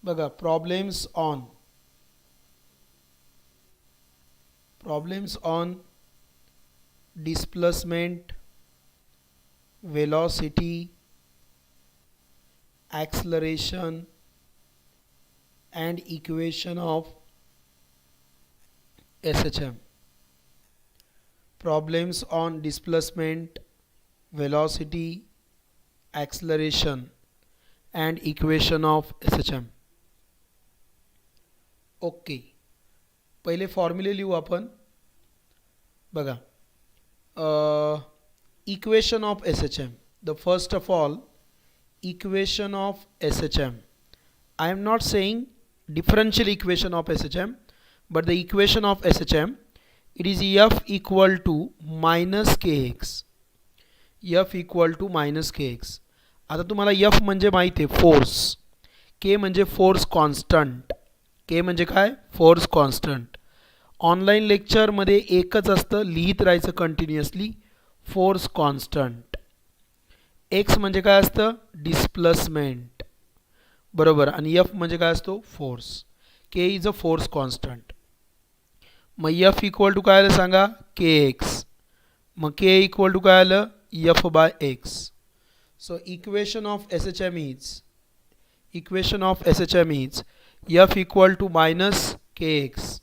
बघा problems on displacement, velocity, acceleration and equation of SHM. Problems on displacement, velocity, acceleration and equation of SHM. Okay, पहिले फॉर्म्युले लिहू आपण. बघा equation of SHM. The first of all, equation of SHM. I am not saying differential equation of SHM, but the equation of SHM, it is F equal to minus kx. F equal to minus kx. आता तुम्हाला F म्हणजे माहिती आहे force, K म्हणजे force constant. K म्हणजे काय? Force constant. Online लेक्चरमध्ये एकच असतं, लिहित राहायचं कंटिन्युअसली, फोर्स कॉन्स्टंट. एक्स म्हणजे काय असतं? डिस्प्लेसमेंट, बरोबर. आणि एफ म्हणजे काय असतो? Force. K is a force constant. मग एफ इक्वल टू काय आलं सांगा? K X. मग के इक्वल टू काय आलं? F by X. So equation of S H M is F equal to minus K X.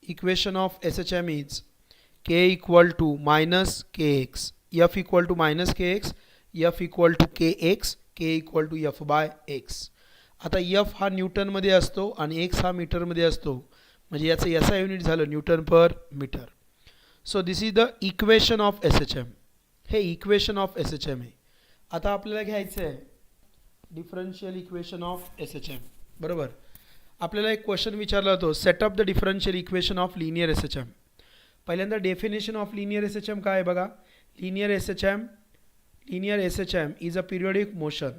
Equation of S H M is k equal to minus kx, f equal to minus kx, f equal to kx, k equal to f by x. आता f हा न्यूटनमध्ये असतो आणि x हा मीटरमध्ये असतो, म्हणजे याचं SI unit झालं newton per metre. So this is the equation of SHM. हे इक्वेशन ऑफ SHM आहे. आता आपल्याला घ्यायचं आहे डिफरन्शियल इक्वेशन ऑफ SHM, बरोबर. आपल्याला एक क्वेश्चन विचारला होतो, set up the differential equation of linear SHM. पहिल्यांदा डेफिनेशन ऑफ लिनियर SHM काय आहे बघा. Linear SHM is a periodic motion.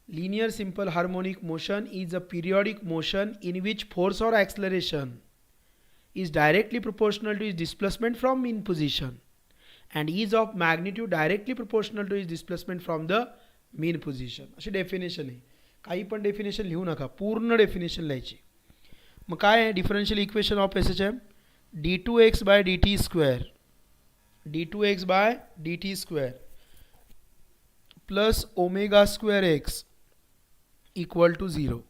Linear simple harmonic motion is a periodic motion in which force और acceleration is directly proportional to its displacement from mean position and is of magnitude directly proportional to its displacement from the mean position. अशी definition आहे. काही पण definition लिहू नका, पूर्ण definition लिहायची. मग काय आहे differential equation of SHM? d2x by dt square plus omega square x equal to 0.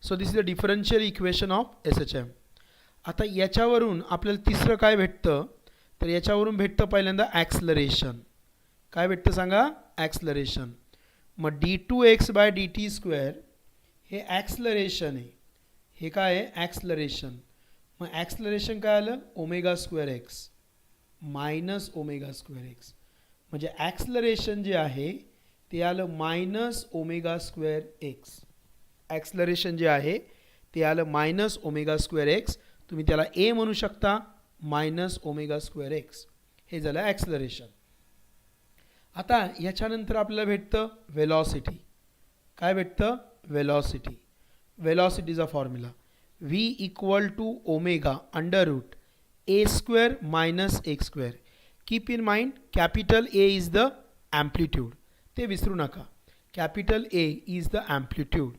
So this is the differential equation of SHM. आता याच्यावरून आपल्याला तिसरं काय भेटतं? तर याच्यावरून भेटतं पहिल्यांदा ॲक्सलरेशन. काय भेटतं सांगा? ॲक्सलरेशन. मग d2x by dt square हे ॲक्सलरेशन आहे. हे काय आहे? ॲक्सलरेशन. मग ॲक्सलरेशन काय आलं? Omega square x minus omega square x. म्हणजे ॲक्सलरेशन जे आहे ते आलं minus omega square x. Acceleration जे आहे ते आलं मायनस ओमेगा स्क्वेअर एक्स. तुम्ही त्याला ए म्हणू शकता, मायनस ओमेगा स्क्वेअर एक्स. हे झालं ॲक्सलरेशन. आता ह्याच्यानंतर आपल्याला भेटतं वेलॉसिटी. काय भेटतं? वेलॉसिटी. वेलॉसिटीचा formula v equal to omega under root a square minus x square. Keep in mind capital A is the amplitude. ते विसरू नका. Capital A is the amplitude.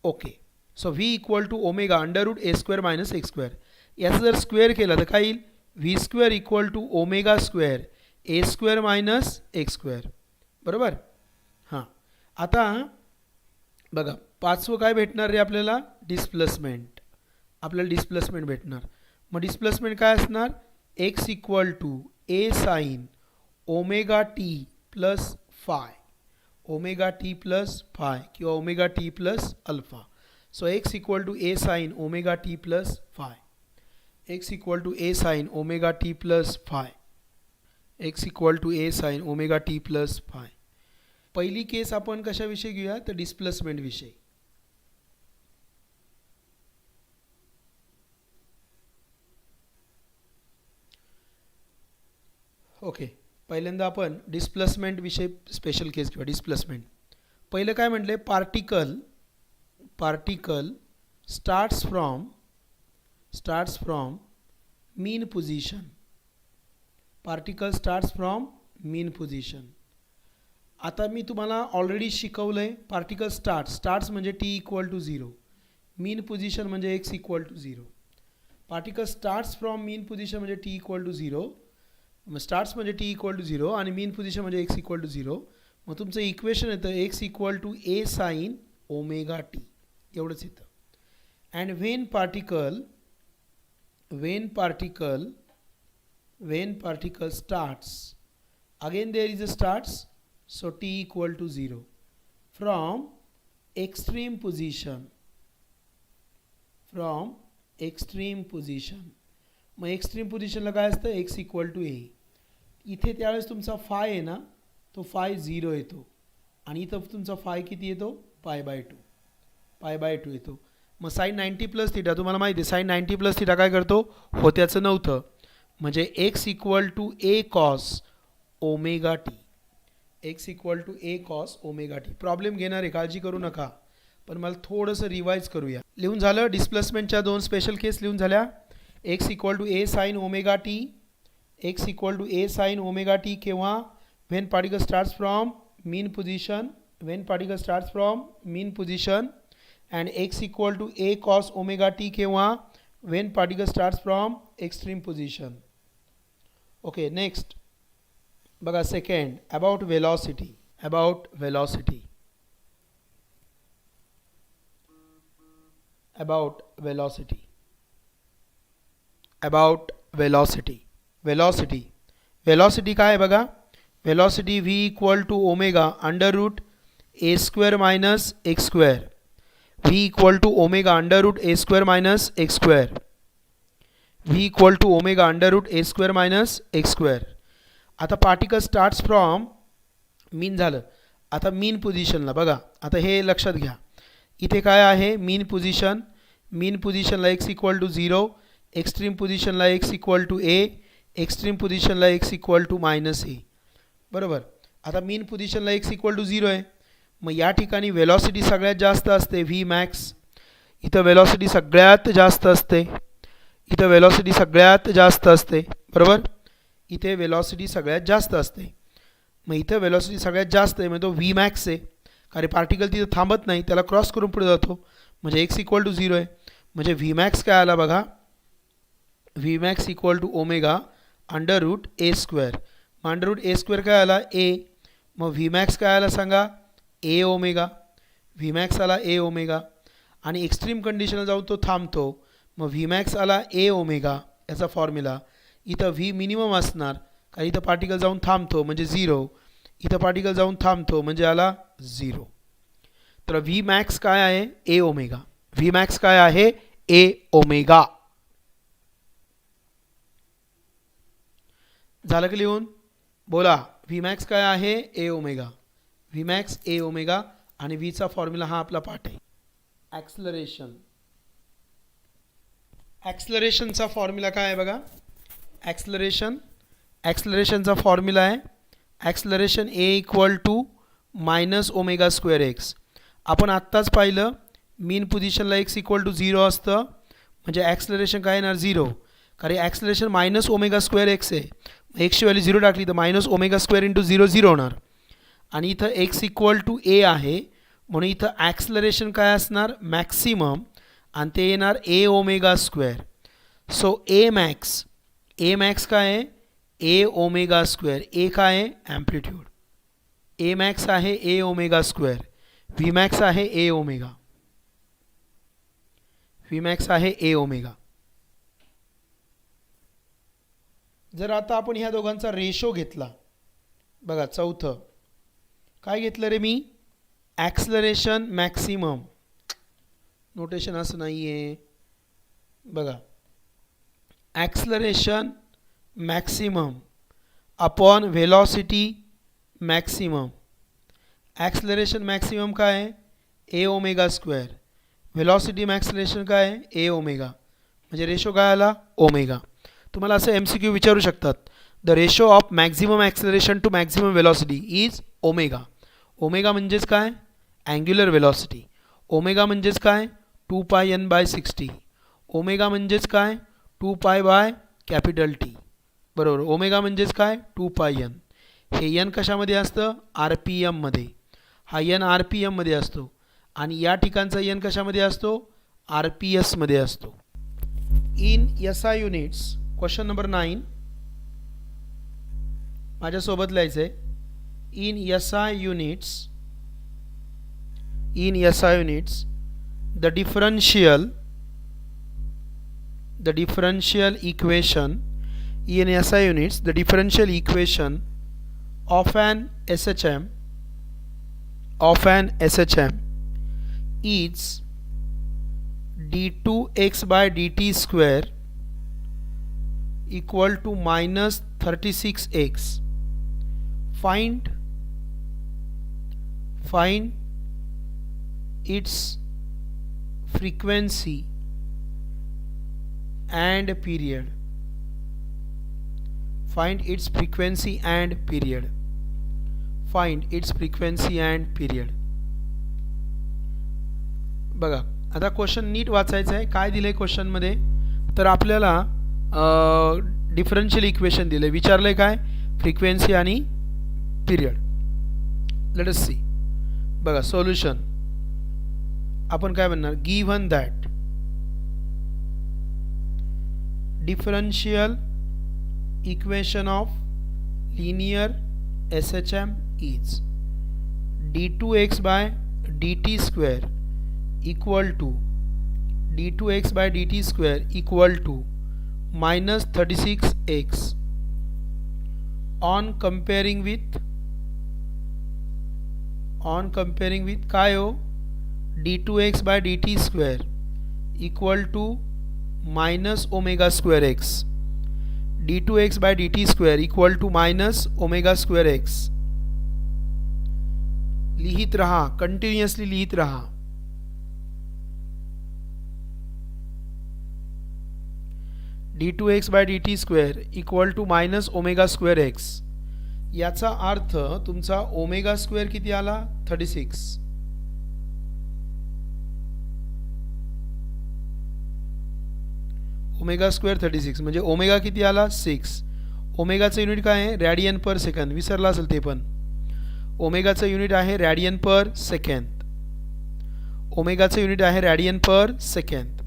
Okay. So v equal to omega under root a square minus x square. याचं जर square केलं तर काय येईल? v square equal to omega square a square minus x square. बरोबर. हां, आता बघा पाचवं काय भेटणार रे आपल्याला? डिस्प्लेसमेंट. आपल्याला डिस्प्लेसमेंट भेटणार. मग डिस्प्लेसमेंट काय असणार? X equal to A sine omega t plus phi. Omega t plus phi किंवा omega t plus alpha. So x equal to A sine omega t plus phi. X equal to A sine omega t plus phi. X equal to A sine omega t plus phi. पहिली case आपण कशाविषयी घेऊया? तर displacement विषयी. Okay, पहिल्यांदा आपण displacement विषयी special केस घेऊया. Displacement पहिलं काय म्हटले? Particle starts from mean position. Particle starts from mean position आता मी तुम्हाला ऑलरेडी शिकवलं आहे पार्टिकल स्टार्ट्स म्हणजे t equal to 0, mean position म्हणजे x equal to 0. Particle starts from mean position म्हणजे टी इक्वल टू 0, मग स्टार्ट्स म्हणजे टी इक्वल टू 0 आणि मीन पोझिशन म्हणजे एक्स इक्वल टू 0. मग तुमचं इक्वेशन येतं x equal to a sine omega T, एवढंच येतं. And when particle starts, again there is a starts, so t equal to 0 from extreme position. मग extreme पोझिशनला काय असतं, एक्स इक्वल टू ए. इथे त्यावेळेस तुमचा फाय आहे ना, तो फाय 0 येतो आणि इथं तुमचा फाय किती येतो, पाय बाय टू येतो. मग साईन 90 प्लस थिटा तुम्हाला माहिती आहे, साईन 90 प्लस थिटा काय करतो, होत्याचं नव्हतं, म्हणजे x equal to A cos omega T. X equal to A cos omega T. Problem घेणार आहे, काळजी करू नका, पण मला थोडंसं रिवाईज करूया. लिहून झालं, डिस्प्लेसमेंटच्या 2 स्पेशल केस लिहून झाल्या. X equal to a sine omega T, x equal to a sine omega t केव्हा, when particle starts from mean position, and x equal to a cos omega t केव्हा, when particle starts from extreme position. Okay, next बघा second, about velocity. velocity काय आहे बघा, velocity v equal to omega under root a square minus x square, v equal to omega under root a square minus x square, आता particle starts from मीन झालं. आता मीन पोझिशनला बघा, आता हे लक्षात घ्या, इथे काय आहे मीन पोझिशनला x इक्वल टू 0, एक्स्ट्रीम पोझिशनला x equal to a, extreme पोझिशनला x equal to minus a. बरोबर. आता मीन पोझिशनला x इक्वल टू 0 आहे, मग या ठिकाणी वेलॉसिटी सगळ्यात जास्त असते व्ही मॅक्स. इथं वेलॉसिटी सगळ्यात जास्त असते, बरोबर. इथे वेलॉसिटी सगळ्यात जास्त असते, मग इथं वेलॉसिटी सगळ्यात जास्त आहे, म्हणजे तो व्ही मॅक्स आहे, कारण पार्टिकल तिथं थांबत नाही, त्याला क्रॉस करून पुढे जातो, म्हणजे एक्स इक्वल टू 0 आहे. म्हणजे व्ही मॅक्स काय आला बघा, V max equal to omega under root A square. मग अंडर रूट ए स्क्वेअर काय आला, ए. मग व्ही मॅक्स काय आला सांगा, ए ओमेगा. व्ही मॅक्स आला ए ओमेगा, आणि एक्स्ट्रीम कंडिशनला जाऊन तो थांबतो, मग व्ही मॅक्स आला ए ओमेगा. याचा फॉर्म्युला, इथं व्ही मिनिमम असणार, कारण इथं पार्टिकल जाऊन थांबतो म्हणजे 0, इथं पार्टिकल जाऊन थांबतो म्हणजे आला 0. तर व्ही मॅक्स काय आहे, ए ओमेगा. व्ही मॅक्स काय आहे, ए ओमेगा. झालं की लिहून, बोला. व्ही मॅक्स काय आहे, a omega. V max A omega, आणि व्हीचा फॉर्म्युला हा आपला पाठ आहे. ॲक्सलरेशनचा फॉर्म्युला काय आहे बघा, ॲक्सलरेशनचा फॉर्म्युला आहे acceleration A equal to minus omega square X. आपण आत्ताच पाहिलं मीन पोझिशनला एक्स इक्वल टू 0 असतं, म्हणजे ॲक्सलरेशन काय येणार 0, कारण acceleration minus omega square x आहे. एक्सची व्हॅल्यू 0 टाकली तर मायनस ओमेगा स्क्वेअर इंटू 0 0 होणार, आणि इथं एक्स इक्वल टू ए आहे, म्हणून इथं ॲक्सलरेशन काय असणार, मॅक्सिमम, आणि ते येणार ए ओमेगा स्क्वेअर. सो ए मॅक्स काय आहे, ए ओमेगा स्क्वेअर. ए काय आहे, ॲम्प्लिट्यूड. ए मॅक्स आहे a omega square, V max आहे ए ओमेगा. जर आता आपण ह्या दोघांचा रेशो घेतला बघा, चौथं काय घेतलं रे मी, ॲक्सलरेशन मॅक्सिमम. नोटेशन असं नाही आहे बघा, acceleration maximum upon velocity maximum. Acceleration maximum काय आहे, ए ओमेगा स्क्वेअर. व्हेलॉसिटी मॅक्सलेशन काय आहे, ए ओमेगा. म्हणजे रेशो काय आला, ओमेगा. तुम्हाला असं MCQ विचारू शकतात, the ratio of maximum acceleration to maximum velocity is omega. Omega म्हणजेच काय, अँग्युलर व्हेलॉसिटी. ओमेगा म्हणजेच काय, 2πn/60. ओमेगा म्हणजेच काय, 2π/T. बरोबर. ओमेगा म्हणजेच काय, 2πn. हे एन कशामध्ये असतं? आर पी एममध्ये. हा एन आर पी एममध्ये असतो आणि या ठिकाणचा एन कशामध्ये असतो? आर पी एसमध्ये असतो. In S I units, question number 9 माझ्यासोबत लिहायचं आहे. In S I units, the differential equation in SI units, the differential equation of an SHM is d2x by dt square equal to minus 36x. Find its frequency and period. Find its frequency and period. बघा आता question नीट वाचायचं आहे. काय दिलं आहे क्वेश्चनमध्ये? तर आपल्याला differential equation दिलं आहे. विचारलं आहे काय? फ्रिक्वेन्सी आणि पिरियड. Let us see. बघा सोल्युशन आपण काय म्हणणार? Given that differential equation of linear SHM is d2x by dt square equal to minus 36x. on comparing with काय हो? d2x by dt square equal to minus omega square x. d2x by dt square equal to minus omega square x. लिहित रहा, continuously लिहित रहा. d2x by dt square equal to minus omega square x. याचा अर्थ तुमचा omega square किती आला? 36. Omega square 36 म्हणजे ओमेगा किती आला? 6. ओमेगाचं युनिट काय आहे? Radian per second. विसरला असेल ते पण. ओमेगाचं युनिट आहे रॅडियन पर सेकंद.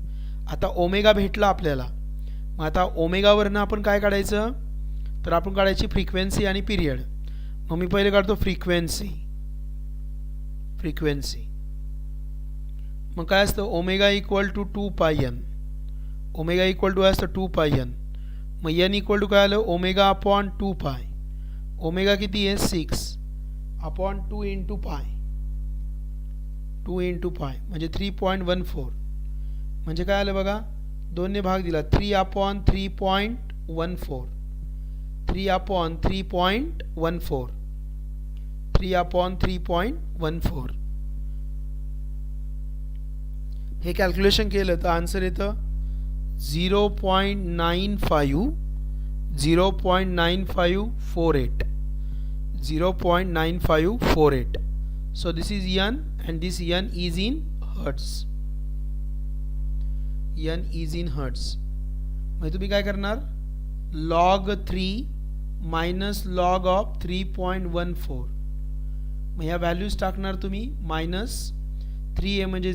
आता ओमेगा भेटला आपल्याला. मग आता ओमेगावरनं आपण काय काढायचं? तर आपण काढायची फ्रिक्वेन्सी आणि पिरियड. मग मी पहिले काढतो फ्रिक्वेन्सी. मग काय असतं? ओमेगा इक्वल टू 2 पाय एन. ओमेगा इक्वल टू असतं 2 पाय एन. मग एन इक्वल टू काय आलं? ओमेगा अपॉन 2 पाय. ओमेगा किती आहे? 6 अपॉन 2 इंटू पाय. म्हणजे 3.14. म्हणजे काय आलं बघा? 2ने भाग दिला. 3 अपॉन 3.14. 3 अपॉन 3.14. हे कॅल्क्युलेशन केलं तर आन्सर येतं 0.9548. 0.9548. So this is n and this n is in hertz. मग तुम्ही काय करणार? log 3 minus log of 3.14. मग ह्या व्हॅल्यूज टाकणार तुम्ही. मायनस 3 म्हणजे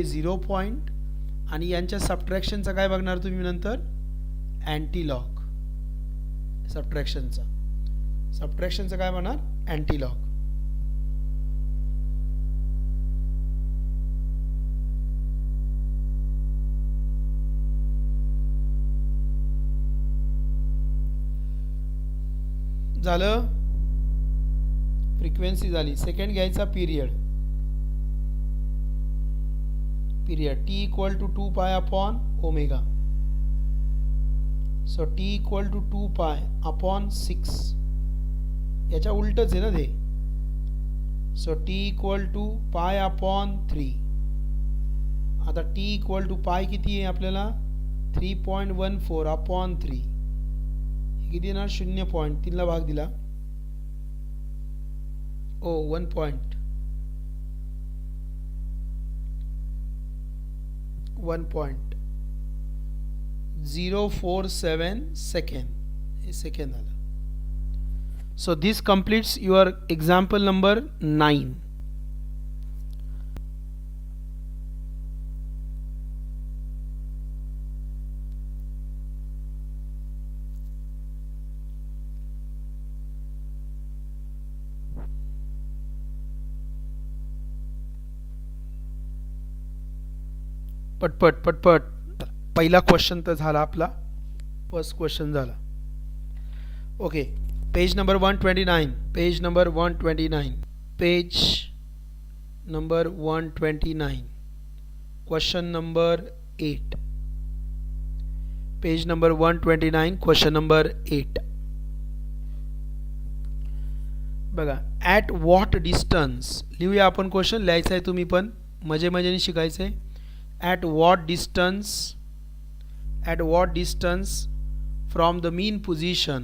0 पॉईंट आणि यांच्या सबट्रॅक्शनचा काय बघणार तुम्ही नंतर? अँटीलॉग. सबट्रॅक्शनचा काय बघणार? अँटीलॉग. झालं? फ्रिक्वेन्सी झाली. सेकंड घ्यायचा period. t equal to 2 pi upon omega. So t equal to 2 pi upon 6. याच्या उलटच आहे ना ते. So t equal to pi upon 3. आता t equal to pi किती आहे आपल्याला? 3.14 upon 3. किती येणार? 0.3 ला भाग दिला. 1.047 सेकंड. हे सेकंड आलं. So this completes your example number 9. पटपट पहिला क्वेश्चन तर झाला आपला, फर्स्ट क्वेश्चन झाला. Okay, page number 129, page number 129, page number 129, question number 8, page number 129, question number 8. बघा, ॲट व्हॉट डिस्टन्स लिहूया आपण. क्वेश्चन लिहायचं आहे, तुम्ही पण मजेने शिकायचं आहे. At what distance from the mean position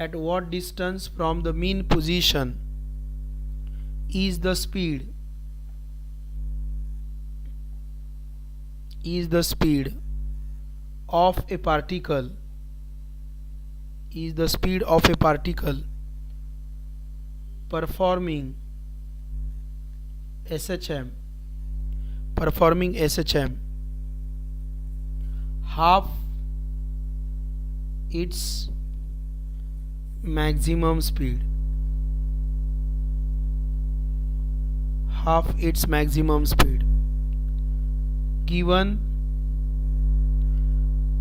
at what distance from the mean position is the speed of a particle performing SHM half its maximum speed, given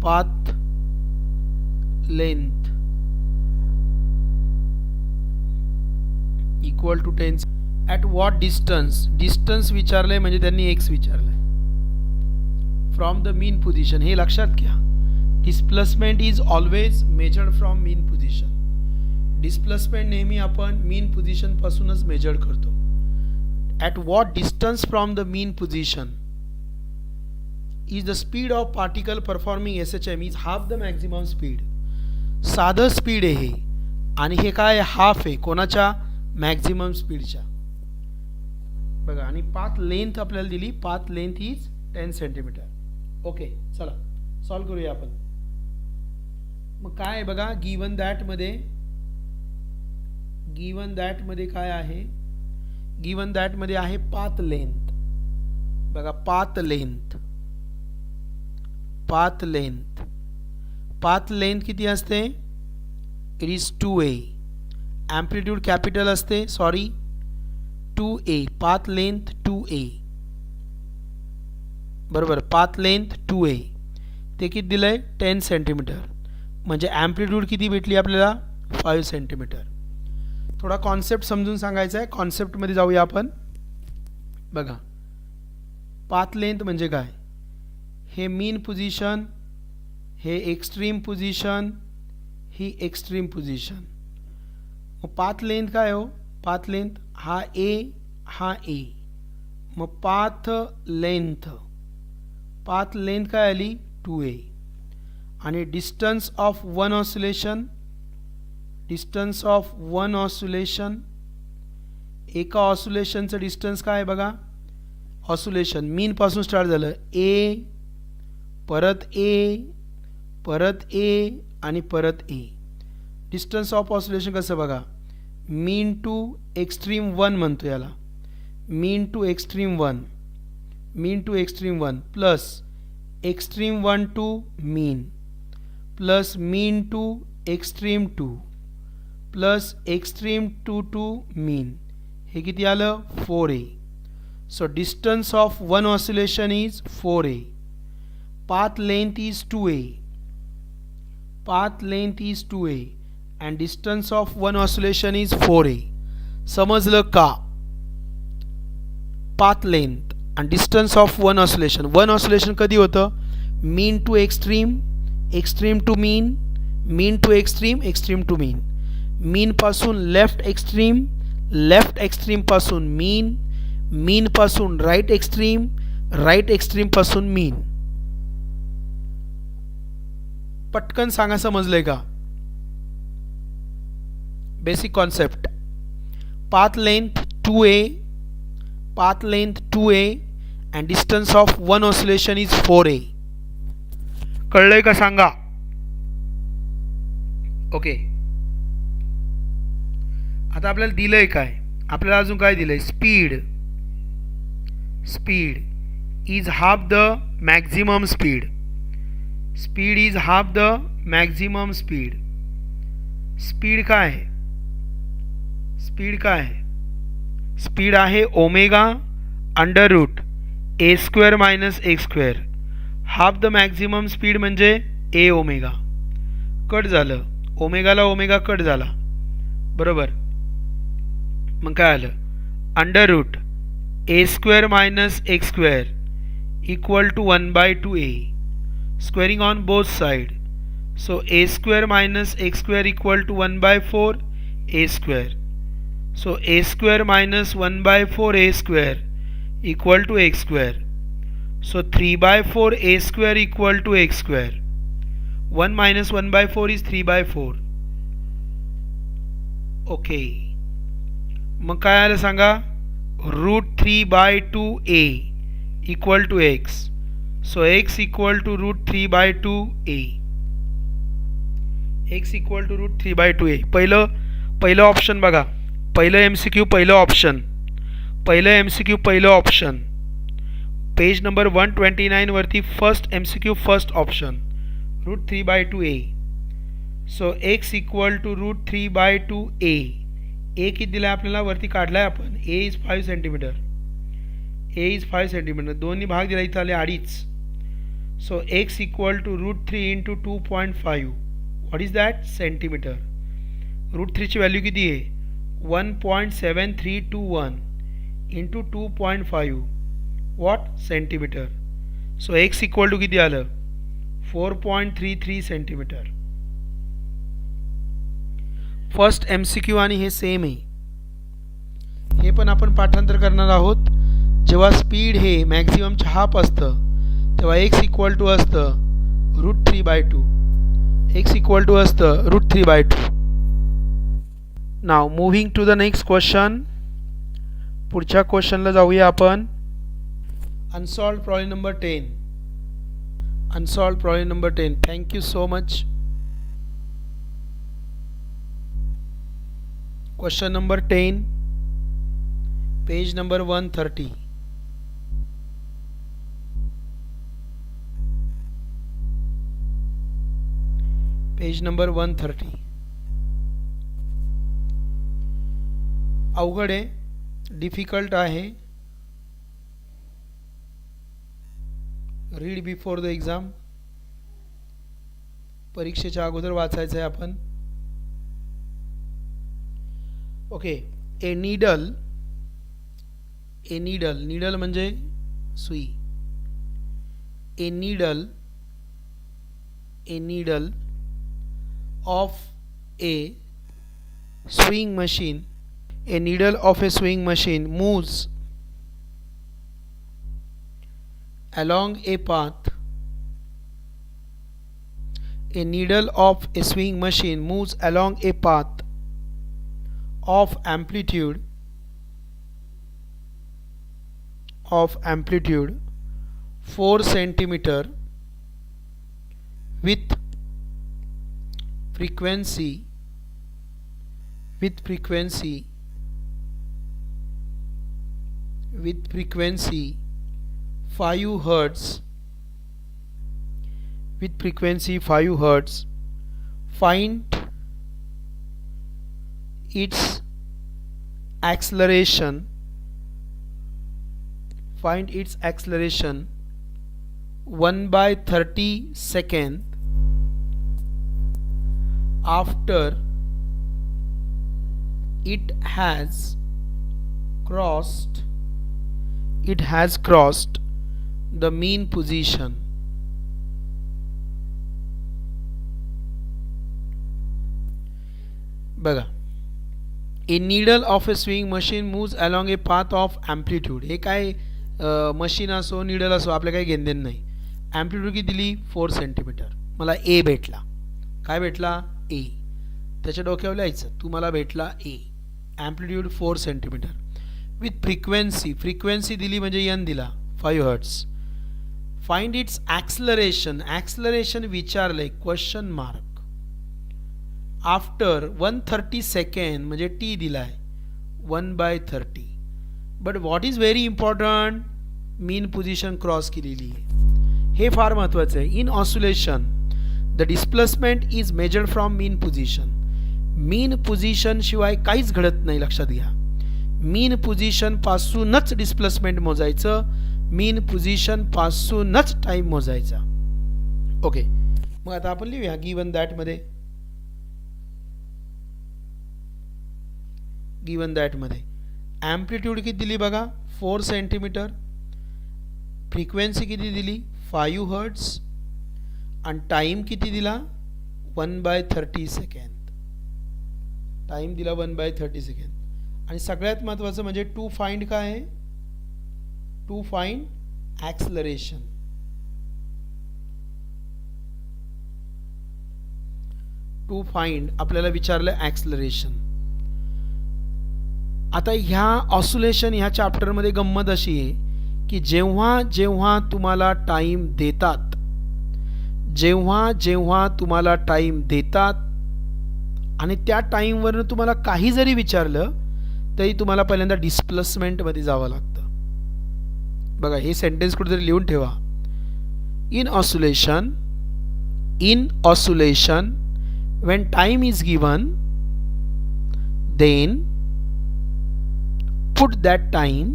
path length equal to 10. At what distance विचारलं आहे म्हणजे त्यांनी x विचारलं आहे. From the mean position, हे लक्षात घ्या. Displacement is always measured from mean position. Displacement नेहमी आपण मीन पोझिशनपासूनच मेजर करतो. At what distance from the mean position is the speed of particle performing SHM is half the maximum speed. साधं speed आहे हे, आणि हे काय हाफ आहे कोणाच्या, मॅक्झिमम स्पीडच्या. बघा, आणि पाथ लेंथ आपल्याला दिली, path length is 10 centimetre. Okay, चला सॉल्व करूया आपण. मग काय आहे बघा, गिवन दॅट मध्ये काय आहे, गिवन दॅट मध्ये आहे पाथ लेंथ. बघा, पाथ लेंथ किती असते, it is 2a. Amplitude capital असते, sorry 2a, path length 2a, बरोबर. पाथ लेंथ 2a, ते किती दिलंय 10 सेंटीमीटर, म्हणजे ॲम्प्लिट्यूड किती भेटली आपल्याला 5 सेंटीमीटर. थोडा कॉन्सेप्ट समजून सांगायचा आहे, कॉन्सेप्टमध्ये जाऊया आपण. बघा, पाथ लेंथ म्हणजे काय, हे मीन पोझिशन, हे एक्स्ट्रीम पोझिशन, ही एक्स्ट्रीम पोझिशन. मग पाथ लेंथ काय हो, पाथ लेंथ हा ए, मग पाथ लेंथ काय आली 2a. आणि डिस्टन्स ऑफ वन ऑसिलेशन, एका ऑसिलेशनचं डिस्टन्स काय आहे बघा. ऑसिलेशन मीन पासून स्टार्ट झालं, ए, परत ए आणि परत ए. डिस्टन्स ऑफ ऑसिलेशन कसं बघा, मीन टू एक्स्ट्रीम 1 म्हणतो याला, mean to extreme 1 plus extreme 1 to mean, plus mean to extreme 2 plus extreme 2 to mean. हे किती आलं 4a. So distance of one oscillation is 4a. Path length is 2a and distance of one oscillation is 4a. समजलं का? Path length and distance of one oscillation कधी होतं, mean to extreme, extreme to mean, mean to extreme, extreme to mean, mean पासून left extreme, left extreme पासून मीन, mean पासून right extreme, right extreme पासून मीन. पटकन सांगा, समजलंय का? Basic concept. Path length 2a and distance of one oscillation is 4a. कळलंय का सांगा. Okay, आता आपल्याला दिलंय काय, आपल्याला अजून काय दिलंय, speed. Speed is half the maximum speed. Speed is half the maximum speed. Speed काय आहे, स्पीड काय आहे, स्पीड आहे omega under root A square minus x square. Half the maximum speed म्हणजे ए ओमेगा. कट झालं, ओमेगाला omega cut झाला, बरोबर. मग काय आलं, under root A square minus x square equal to 1/2 A. Squaring on both side. So A square minus x square equal to 1/4 A square. So A square minus 1/4 A square equal to X square. So 3/4 a square equal to x square. 1 minus 1/4 is 3/4. Okay. मग काय आलं सांगा, √3/2a equal to x. So x equal to √3/2a. x equal to √3/2a. पहिलं option बघा, पहिलं MCQ पहिलं option, पहिलं MCQ पहिलं ऑप्शन. पेज नंबर 129 वरती first MCQ first option, √3/2a. So x equal to √3/2a. A किती दिला आपल्याला, वरती काढलाय आपण, a is 5 centimetre. a is 5 centimetre, दोन्ही भाग दिला, इथं आले 2.5. So x equal to √3 into 2.5. What is that, centimetre. √3ची व्हॅल्यू किती आहे, 1.7321 into 2.5. what, centimetre. So x equal to किती आलं, 4.33 सेंटीमीटर. फर्स्ट MCQ आणि हे सेम आहे, हे पण आपण पाठांतर करणार आहोत. जेव्हा स्पीड हे मॅक्झिममच्या हाफ असतं तेव्हा x इक्वल टू असतं √3/2. x इक्वल टू असतं √3/2. Now moving to the next question. पुढच्या क्वेश्चनला जाऊया आपण. Unsolved problem number 10. Unsolved problem number 10. Thank you so much. Question number 10. Page number 130. Page number 130. अवघड आहे, डिफिकल्ट आहे. Read before the exam. परीक्षेच्या अगोदर वाचायचं आहे आपण. Okay. A needle, a needle, needle म्हणजे सुई. A needle, a needle of A swing machine, a needle of A swing machine moves along a path. A needle of a swing machine moves along a path of amplitude 4 centimeter with frequency 5 hertz, with frequency 5 hertz. Find its acceleration. Find its acceleration 1/30 second after it has crossed the mean position. बघा, a needle of A swing machine moves along a path of amplitude. हे काय machine असो needle असो आपल्या काही घेणं देणं नाही. ॲम्प्लिट्यूड किती दिली, 4 सेंटीमीटर. मला ए भेटला, काय भेटला, ए. त्याच्या डोक्यावर लिहायचं, तुम्हाला भेटला a, amplitude 4 centimetre. With frequency, frequency दिली म्हणजे एन दिला 5 hertz. Find its acceleration. Acceleration विचारलंय क्वेश्चन मार्क. आफ्टर 130 सेकंड म्हणजे टी दिलाय 1/30. But what is very important, mean position cross केलेली आहे. हे फार महत्त्वाचं आहे. In oscillation the displacement is measured from mean position. Mean position शिवाय काहीच घडत नाही, लक्षात घ्या. मीन पोझिशन पासूनच डिस्प्लेसमेंट मोजायचं, मीन पोझिशन पासूनच टाइम मोजायचा. ओके, मग आता आपण लिहूया गिवन दॅट मध्ये. गिवन दॅट मध्ये ॲम्प्लिट्यूड किती दिली बघा 4 सेंटीमीटर, फ्रिक्वेन्सी किती दिली 5 हर्ट्स, आणि टाइम किती दिला 1/30 सेकंड. टाइम दिला 1/30 सेकंड. आणि सगळ्यात महत्त्वाचं म्हणजे टू फाइंड काय आहे, to find acceleration. To find आपल्याला विचारलं ॲक्सलरेशन. आता ह्या ऑसिलेशन ह्या चॅप्टरमध्ये गंमत अशी आहे की जेव्हा जेव्हा तुम्हाला टाइम देतात, जेव्हा जेव्हा तुम्हाला टाइम देतात आणि त्या टाईमवरनं तुम्हाला काही जरी विचारलं तरी तुम्हाला पहिल्यांदा डिस्प्लेसमेंटमध्ये जावं लागतं. बघा हे सेंटेन्स कुठेतरी लिहून ठेवा. In oscillation when time is given then put that time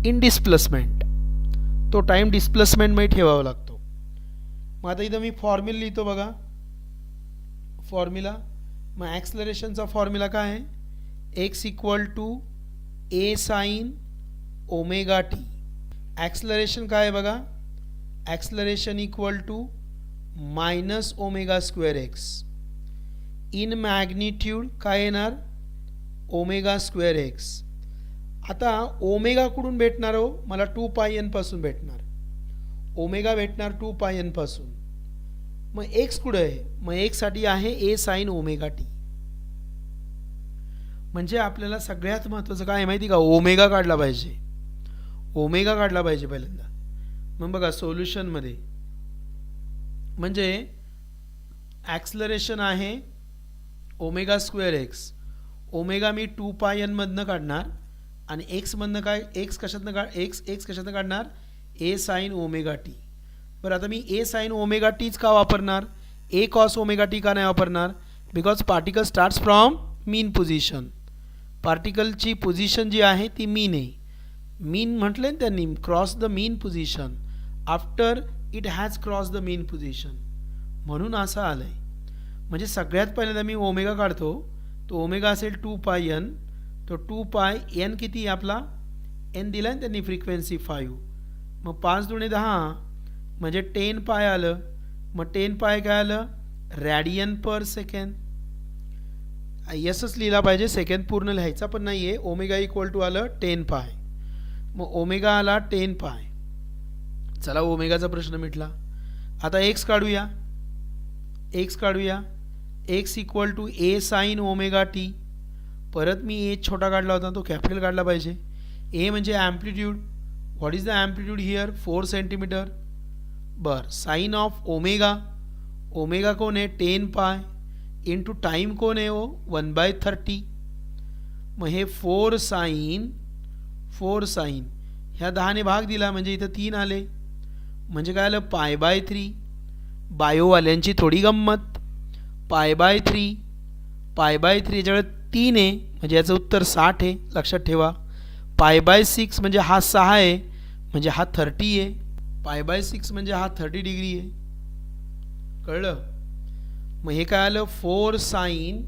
in displacement. तो टाइम डिस्प्लेसमेंट मध्ये ठेवावा लागतो. मग आता इथं मी फॉर्म्युला लिहितो बघा. फॉर्म्युला मग ॲक्सलरेशनचा फॉर्म्युला काय आहे, x = a sin omega T. Acceleration काय आहे बघा, ॲक्सलरेशन = -ω²x. इन मॅग्निट्यूड काय येणार ω²x. आता ओमेगा कुठून भेटणार हो, मला 2πn पासून भेटणार. ओमेगा भेटणार 2πn पासून. मग x कुठे आहे, मग x साठी आहे a sin ओमेगा टी. म्हणजे आपल्याला सगळ्यात महत्त्वाचं काय माहिती का, ओमेगा काढला पाहिजे. ओमेगा काढला पाहिजे पहिल्यांदा. मग बघा सोल्युशनमध्ये म्हणजे ॲक्सलरेशन आहे ω²x. ओमेगा मी 2πn मधनं काढणार आणि x मधनं काय, x कशातनं काढणार a sin ओमेगा टी. बरं आता मी a sin ओमेगा टीच का वापरणार, a cos ओमेगा टी का नाही वापरणार, because particle starts from mean position. पार्टिकलची पोझिशन जी आहे ती मीन आहे. मीन म्हटलं ना त्यांनी, cross the mean position after it has cross the mean position, म्हणून असं आलं आहे. म्हणजे सगळ्यात पहिल्यांदा मी ओमेगा काढतो, तो ओमेगा असेल 2πn. तो 2πn किती आहे आपला, n दिला आहे त्यांनी फ्रिक्वेन्सी 5. मग 5 दुणे 10 म्हणजे 10π आलं. मग 10π काय आलं, रॅडियन पर सेकंड. यसच लिहिला पाहिजे, सेकंड पूर्ण लिहायचा पण नाही आहे. ओमेगा = आलं 10π. मग ओमेगा आला 10π. चला ओमेगाचा प्रश्न मिटला. आता x काढूया. x = a sin omega T. परत मी a छोटा काढला होता, तो कॅपिटल काढला पाहिजे. a म्हणजे amplitude. What is the amplitude here 4 centimetre. बर साइन ऑफ ओमेगा, ओमेगा कोण आहे 10π इंटू टाइम कोण आहे हो 1/30. मग हे 4 साइन ह्या 10ने भाग दिला म्हणजे इथं 3 आले. म्हणजे काय आलं π/3. बायोवाल्यांची थोडी गंमत. π/3 याच्याकडे 3 आहे म्हणजे याचं उत्तर 60 आहे, लक्षात ठेवा. π/6 म्हणजे हा 6 आहे म्हणजे हा 30 आहे. π/6 म्हणजे हा 30 डिग्री आहे, कळलं. मग हे काय आलं 4 साइन,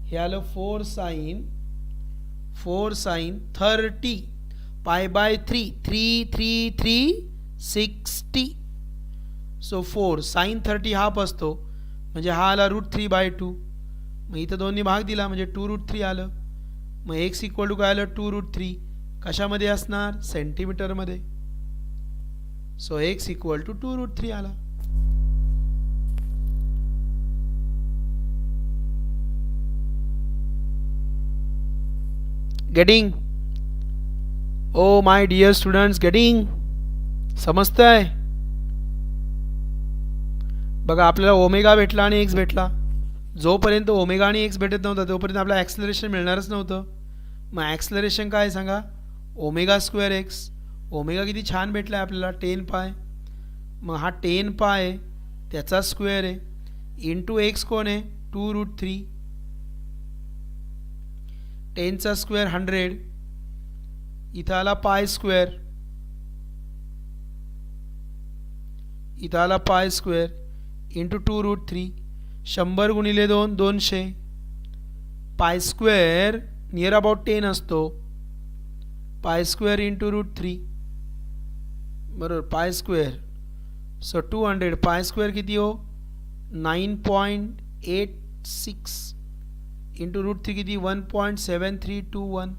हे आलं 4 साइन 30 π/3 3 सो 4 साइन 30 हाफ असतो म्हणजे हा आला √3/2. मग इथं दोन्ही भाग दिला म्हणजे 2√3 आलं. मग x = काय आलं 2√3. कशामध्ये असणार सेंटीमीटरमध्ये. सो x = 2√3 आला. Getting, O my dear students, getting, समजतंय. बघा आपल्याला ओमेगा भेटला आणि एक्स भेटला. जोपर्यंत ओमेगा आणि एक्स भेटत नव्हता तोपर्यंत आपल्याला ॲक्सलरेशन मिळणारच नव्हतं. मग ॲक्सलरेशन काय सांगा, ओमेगा स्क्वेअर एक्स. ओमेगा किती छान भेटला आहे आपल्याला 10 पाय. मग हा 10 पाय आहे त्याचा स्क्वेअर आहे इंटू एक्स कोण आहे 2√3. 10चा स्क्वेअर 100. इथं आला पाय स्क्वेअर. इथं आला पाय स्क्वेअर इंटू 2√3. 100 गुणिले 2 200. पाय स्क्वेअर नियर अबाउट 10 असतो. पाय स्क्वेअर इंटू √3 बरोबर pi square. So 200 pi square किती हो 9.86 इंटू √3 किती 1.7321.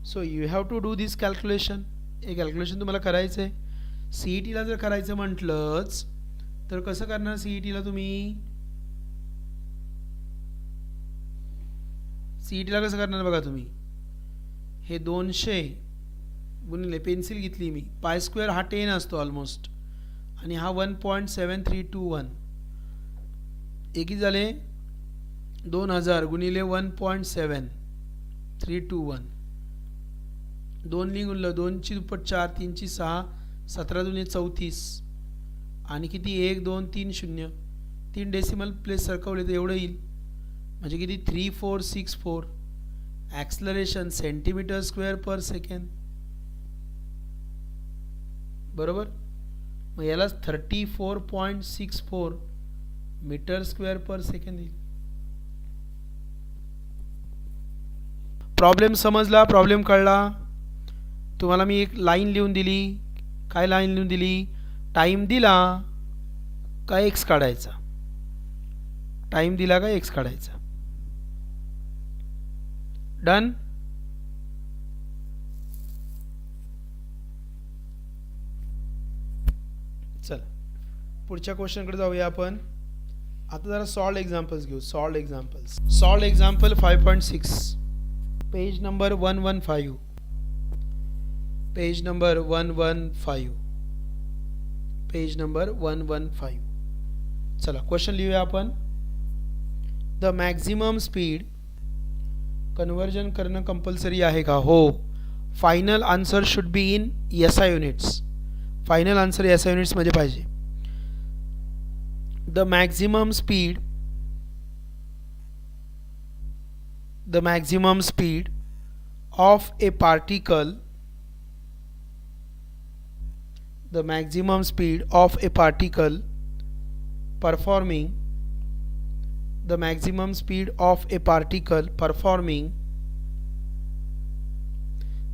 So you have to do this calculation. हे कॅल्क्युलेशन तुम्हाला करायचं आहे. सी ई टीला जर करायचं म्हटलंच तर कसं करणार सी ई टीला तुम्ही. सी ई टीला कसं करणार बघा तुम्ही. हे 200 गुणिले पेन्सिल घेतली मी. पाय स्क्वेअर हा 10 असतो ऑलमोस्ट आणि हा 1.7321. एकी झाले 2000 गुणिले 1.7321. 2 गुणलं 2ची दुप्पट 4 3ची 6 17 दुने 34 आणि किती 1 2 3 0. 3 डेसिमल प्लेस सरकवले तर एवढं येईल. म्हणजे किती 3464. ॲक्सलरेशन सेंटीमीटर स्क्वेअर पर सेकंड बरोबर. मग याला 34.64 मीटर स्क्वेअर पर सेकंड येईल. प्रॉब्लेम समजला, प्रॉब्लेम कळला तुम्हाला. मी एक लाईन लिहून दिली. काय लाईन लिहून दिली. टाईम दिला का एक्स काढायचा. टाईम दिला का एक्स काढायचा. डन. चला पुढच्या क्वेश्चनकडे जाऊया आपण. आता जरा सॉल्ड एक्झाम्पल्स घेऊ. Solved examples. Solved example 5.6 page number 115. Page number 115. Page number 115. चला क्वेश्चन लिहूया आपण. The maximum speed. कन्वर्जन करणं कंपल्सरी आहे का. हो. Final answer should be in SI units. Final answer SI युनिट्समध्ये पाहिजे. The maximum speed. The maximum speed of a particle. The maximum speed of a particle performing. The maximum speed of a particle performing.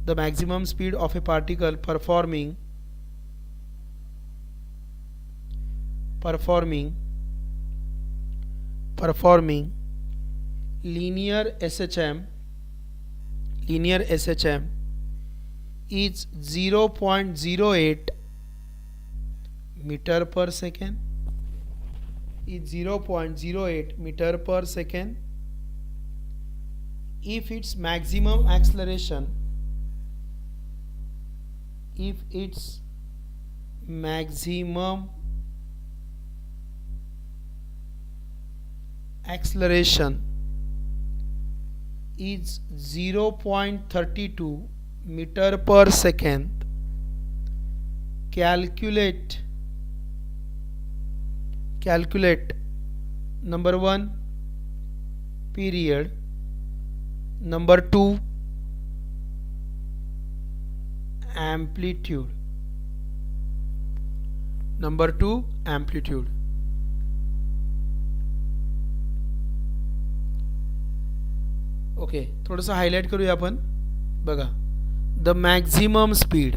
The maximum speed of a particle performing linear SHM is 0.08 meter per second. Is 0.08 meter per second if its maximum acceleration is 0.32 meter per second. Calculate number 1 period, number 2 amplitude, number 2 amplitude. Okay, थोडंसं highlight करूया आपण. बघा, the maximum speed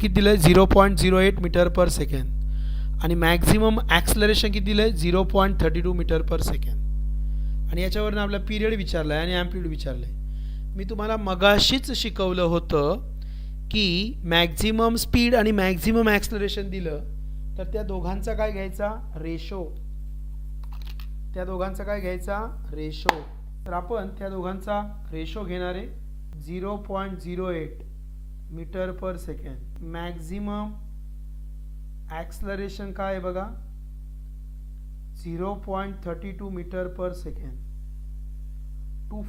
किती दिलं आहे 0.08 metre per second आणि maximum acceleration किती दिलं आहे 0.32 मीटर पर सेकंड आणि याच्यावरून आपला पिरियड विचारला आहे आणि ॲम्प्लिट्यूड विचारलं आहे. मी तुम्हाला मगाशीच शिकवलं होतं की मॅक्झिमम स्पीड आणि मॅक्झिमम ॲक्सलरेशन दिलं तर त्या दोघांचा काय घ्यायचा रेशो. तर आपण त्या दोघांचा रेशो घेणार आहे 0.08 metre per second. Maximum acceleration काय आहे बघा, 0.32 metre per second. To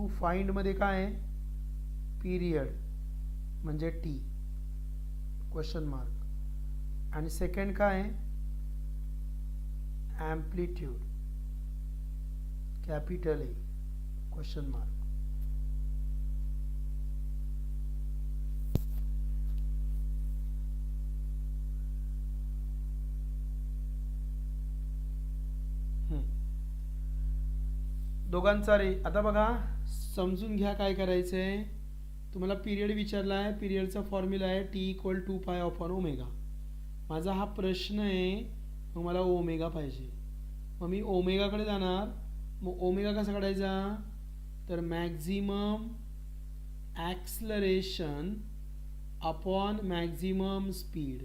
find मध्ये काय आहे, पिरियड म्हणजे टी क्वेश्चन मार्क, आणि सेकंड काय आहे, amplitude capital A question mark. दोघांचा रे. आता बघा समजून घ्या काय करायचं आहे. तुम्हाला पिरियड विचारला आहे, पिरियडचा फॉर्म्युला आहे T=2π/ω. माझा हा प्रश्न आहे, मग मला ओमेगा पाहिजे. मग मी ओमेगाकडे जाणार. मग ओमेगा कसा काढायचा, तर maximum acceleration upon maximum speed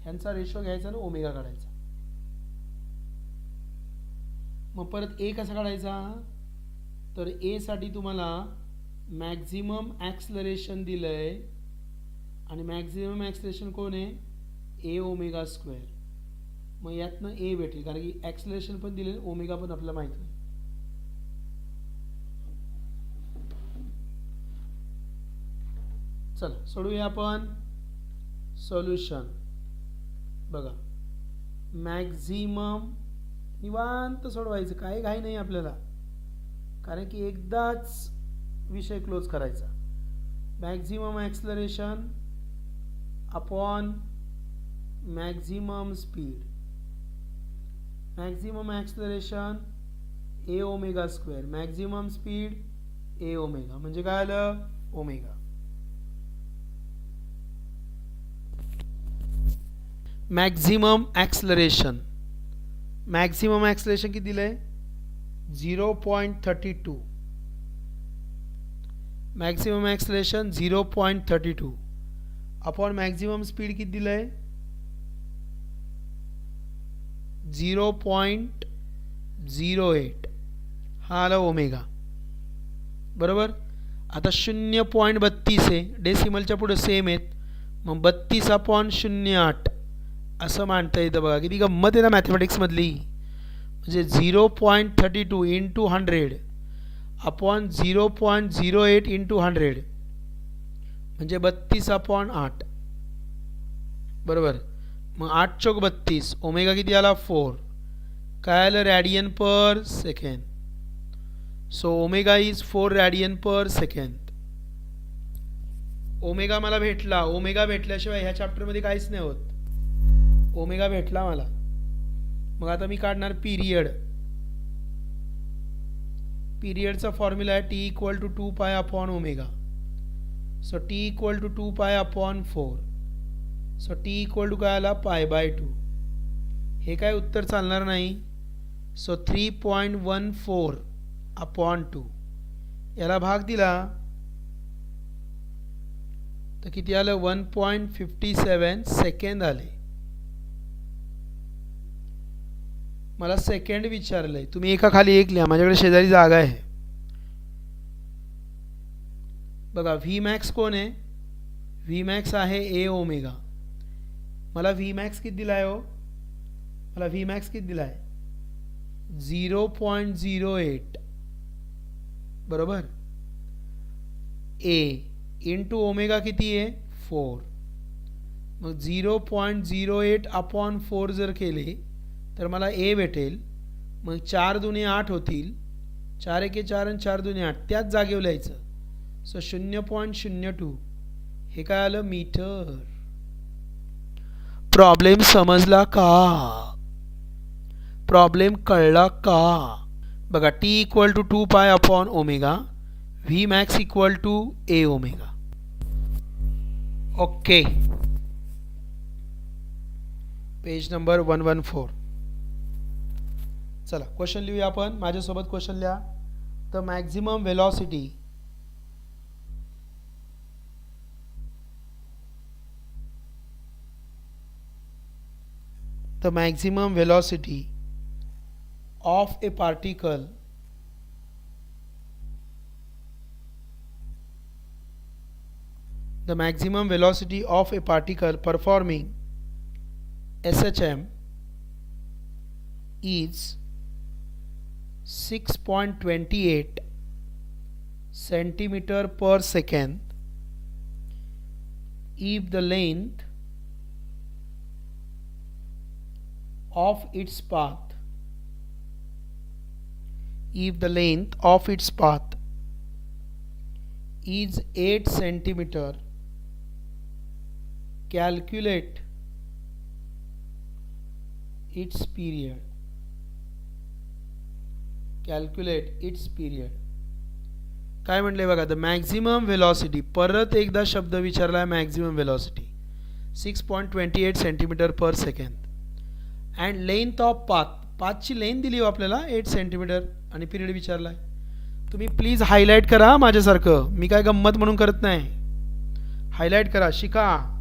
ह्यांचा रेशो घ्यायचा आणि ओमेगा काढायचा. मग परत ए कसा काढायचा, तर ए साठी तुम्हाला मॅक्झिमम ॲक्सलरेशन दिलं आहे आणि मॅक्झिमम ॲक्सलरेशन कोण आहे, a⍵². मग यातनं ए भेटेल, कारण की ॲक्सलरेशन पण दिले, ओमेगा पण आपल्याला माहिती आहे. चला सोडूया आपण. सोल्युशन बघा, मॅक्झिमम निवांत सोडवायचं, काही घाई नाही आपल्याला, कारण की एकदाच विषय क्लोज करायचा. Maximum acceleration upon maximum speed. Maximum acceleration a⍵², maximum speed a⍵, म्हणजे काय आलं, ओमेगा. मॅक्झिमम ॲक्सलरेशन किती दिलंय, 0.32. Maximum acceleration 0.32 upon maximum speed किती दिलंय, 0.08. हा आला ओमेगा, बरोबर. आता 0.32 आहे, डेसिमलच्या पुढे सेम आहेत, मग 32/08 असं मांडता येतं. बघा किती गंमत आहे ना मॅथमॅटिक्समधली. म्हणजे 0.32 इंटू 100 अपॉन 0.08 इंटू 100 म्हणजे 32/8, बरोबर. मग 8 चौक 32, ओमेगा किती आला, 4. काय आलं, radian per second. So omega is 4 radian per second. Omega मला भेटला. ओमेगा भेटल्याशिवाय ह्या चॅप्टरमध्ये काहीच नाही होत. ओमेगा भेटला मला. मग आता मी काढणार पिरियड. पिरियडचा फॉर्म्युला आहे T=2π/ω. So T=2π/4. So T= काय आला, π/2. हे काय उत्तर चालणार नाही. सो 3.14/2 याला भाग दिला तर किती आलं, 1.57 सेकंद आले. मला सेकंड विचारलंय, तुम्ही एका खाली एक लिहा, माझ्याकडे शेजारी जागा आहे. बघा Vmax कोण आहे, Vmax आहे a⍵. मला Vmax किती दिलाय हो, मला Vmax किती दिलाय, 0.08, बरोबर. a इंटू ओमेगा किती आहे, 4. मग 0.08/4 जर केले तर मला ए भेटेल. मग 4 दुने 8 होतील, 4 एके 4 आणि 4 दुने 8, त्याच जागेवर लिहायचं. सो 0.02 हे काय आलं, मीटर. प्रॉब्लेम समजला का, प्रॉब्लेम कळला का. बघा T=2π/ω, Vmax =a⍵. Okay, page number 114. चला क्वेश्चन लिहूया आपण. माझ्यासोबत क्वेश्चन लिहा. The maximum velocity of a particle the maximum velocity of a particle performing SHM is 6.28 centimeter per second if the length of its path is 8 centimeter. Calculate its period. काय म्हटले बघा, the maximum velocity, परत एकदा शब्द विचारला आहे maximum velocity 6.28 centimetre per second and length of पाथची length दिली हो आपल्याला 8 सेंटीमीटर आणि पिरियड विचारला आहे. तुम्ही प्लीज हायलाईट करा माझ्यासारखं, मी काय गंमत म्हणून करत नाही. हायलाईट करा, शिका.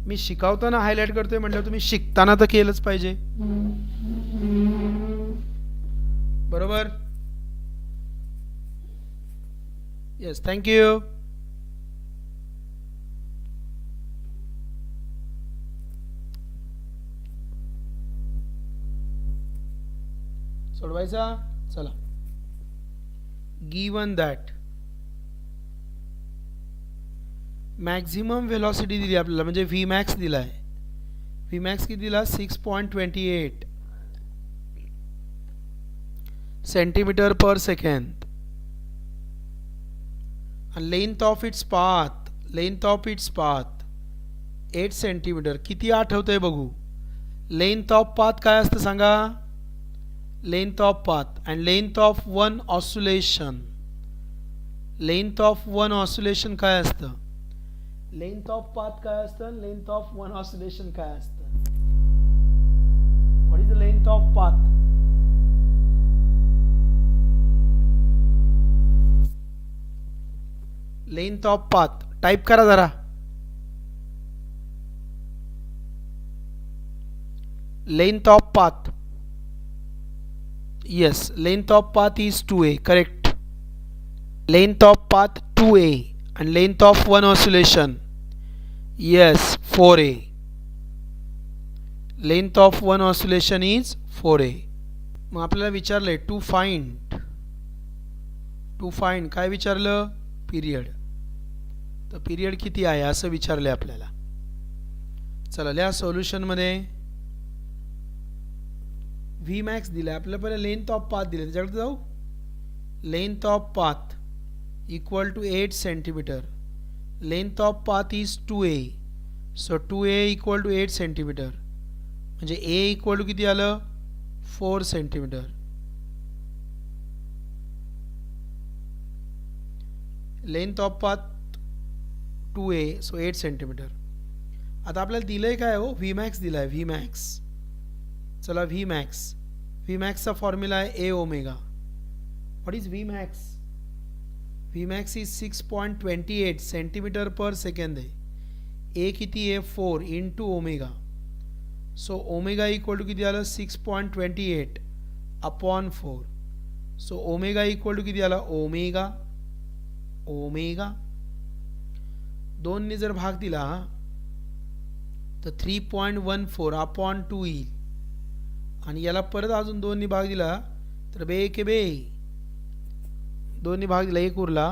मी शिकवताना हायलाईट करतोय म्हटल्यावर तुम्ही शिकताना तर केलंच पाहिजे, बरोबर. Yes, thank you. सोडवायचा, चला. गिवन दॅट मॅक्झिमम व्हेलॉसिटी दिली आपल्याला, म्हणजे व्ही मॅक्स दिला आहे. व्ही मॅक्स किती दिला, 6.28 centimetre per second. Length of its path 8 centimetre. किती आठवतंय बघू. लेंथ ऑफ पाथ काय असतं सांगा, length of path and length of one oscillation. Length of one oscillation काय असतं, लेंथ ऑफ पाथ काय असतं, लेंथ ऑफ वन ऑसिलेशन काय असतं. What is the length of path. Length of path type करा जरा. Length of path, yes, length of path is 2a, correct. Length of path 2a and length of one oscillation, yes, 4a. Length of one oscillation is 4a. मग आपल्याला विचारले to find काय विचारलं, period. तर period किती आहे असं विचारले आपल्याला. चला लिहा सोल्युशनमध्ये. व्ही मॅक्स दिला आपल्याला, पहिला लेंथ ऑफ पाथ दिले, त्याच्याकडे जाऊ. Length of path equal to 8 centimetre. Length of path is 2a, so 2a equal to 8 centimetre, म्हणजे a इक्वल टू किती आलं, 4 centimetre. Length of path 2a, so 8 centimetre. आता आपल्याला दिलंय काय हो, व्ही मॅक्स दिलाय, व्ही मॅक्स. चला व्ही मॅक्सचा फॉर्म्युला आहे a omega. What is v max. V max is 6.28 centimetre per second आहे. ए किती आहे, 4 into omega. So omega equal to किती आलं, 6.28 upon 4. So omega equal to किती आला, ओमेगा 2ने जर भाग दिला तर 3.14 अपॉन 2 येईल. आणि याला परत अजून 2ने भाग दिला तर बे के बे, 2ने भाग दिला 1 उरला.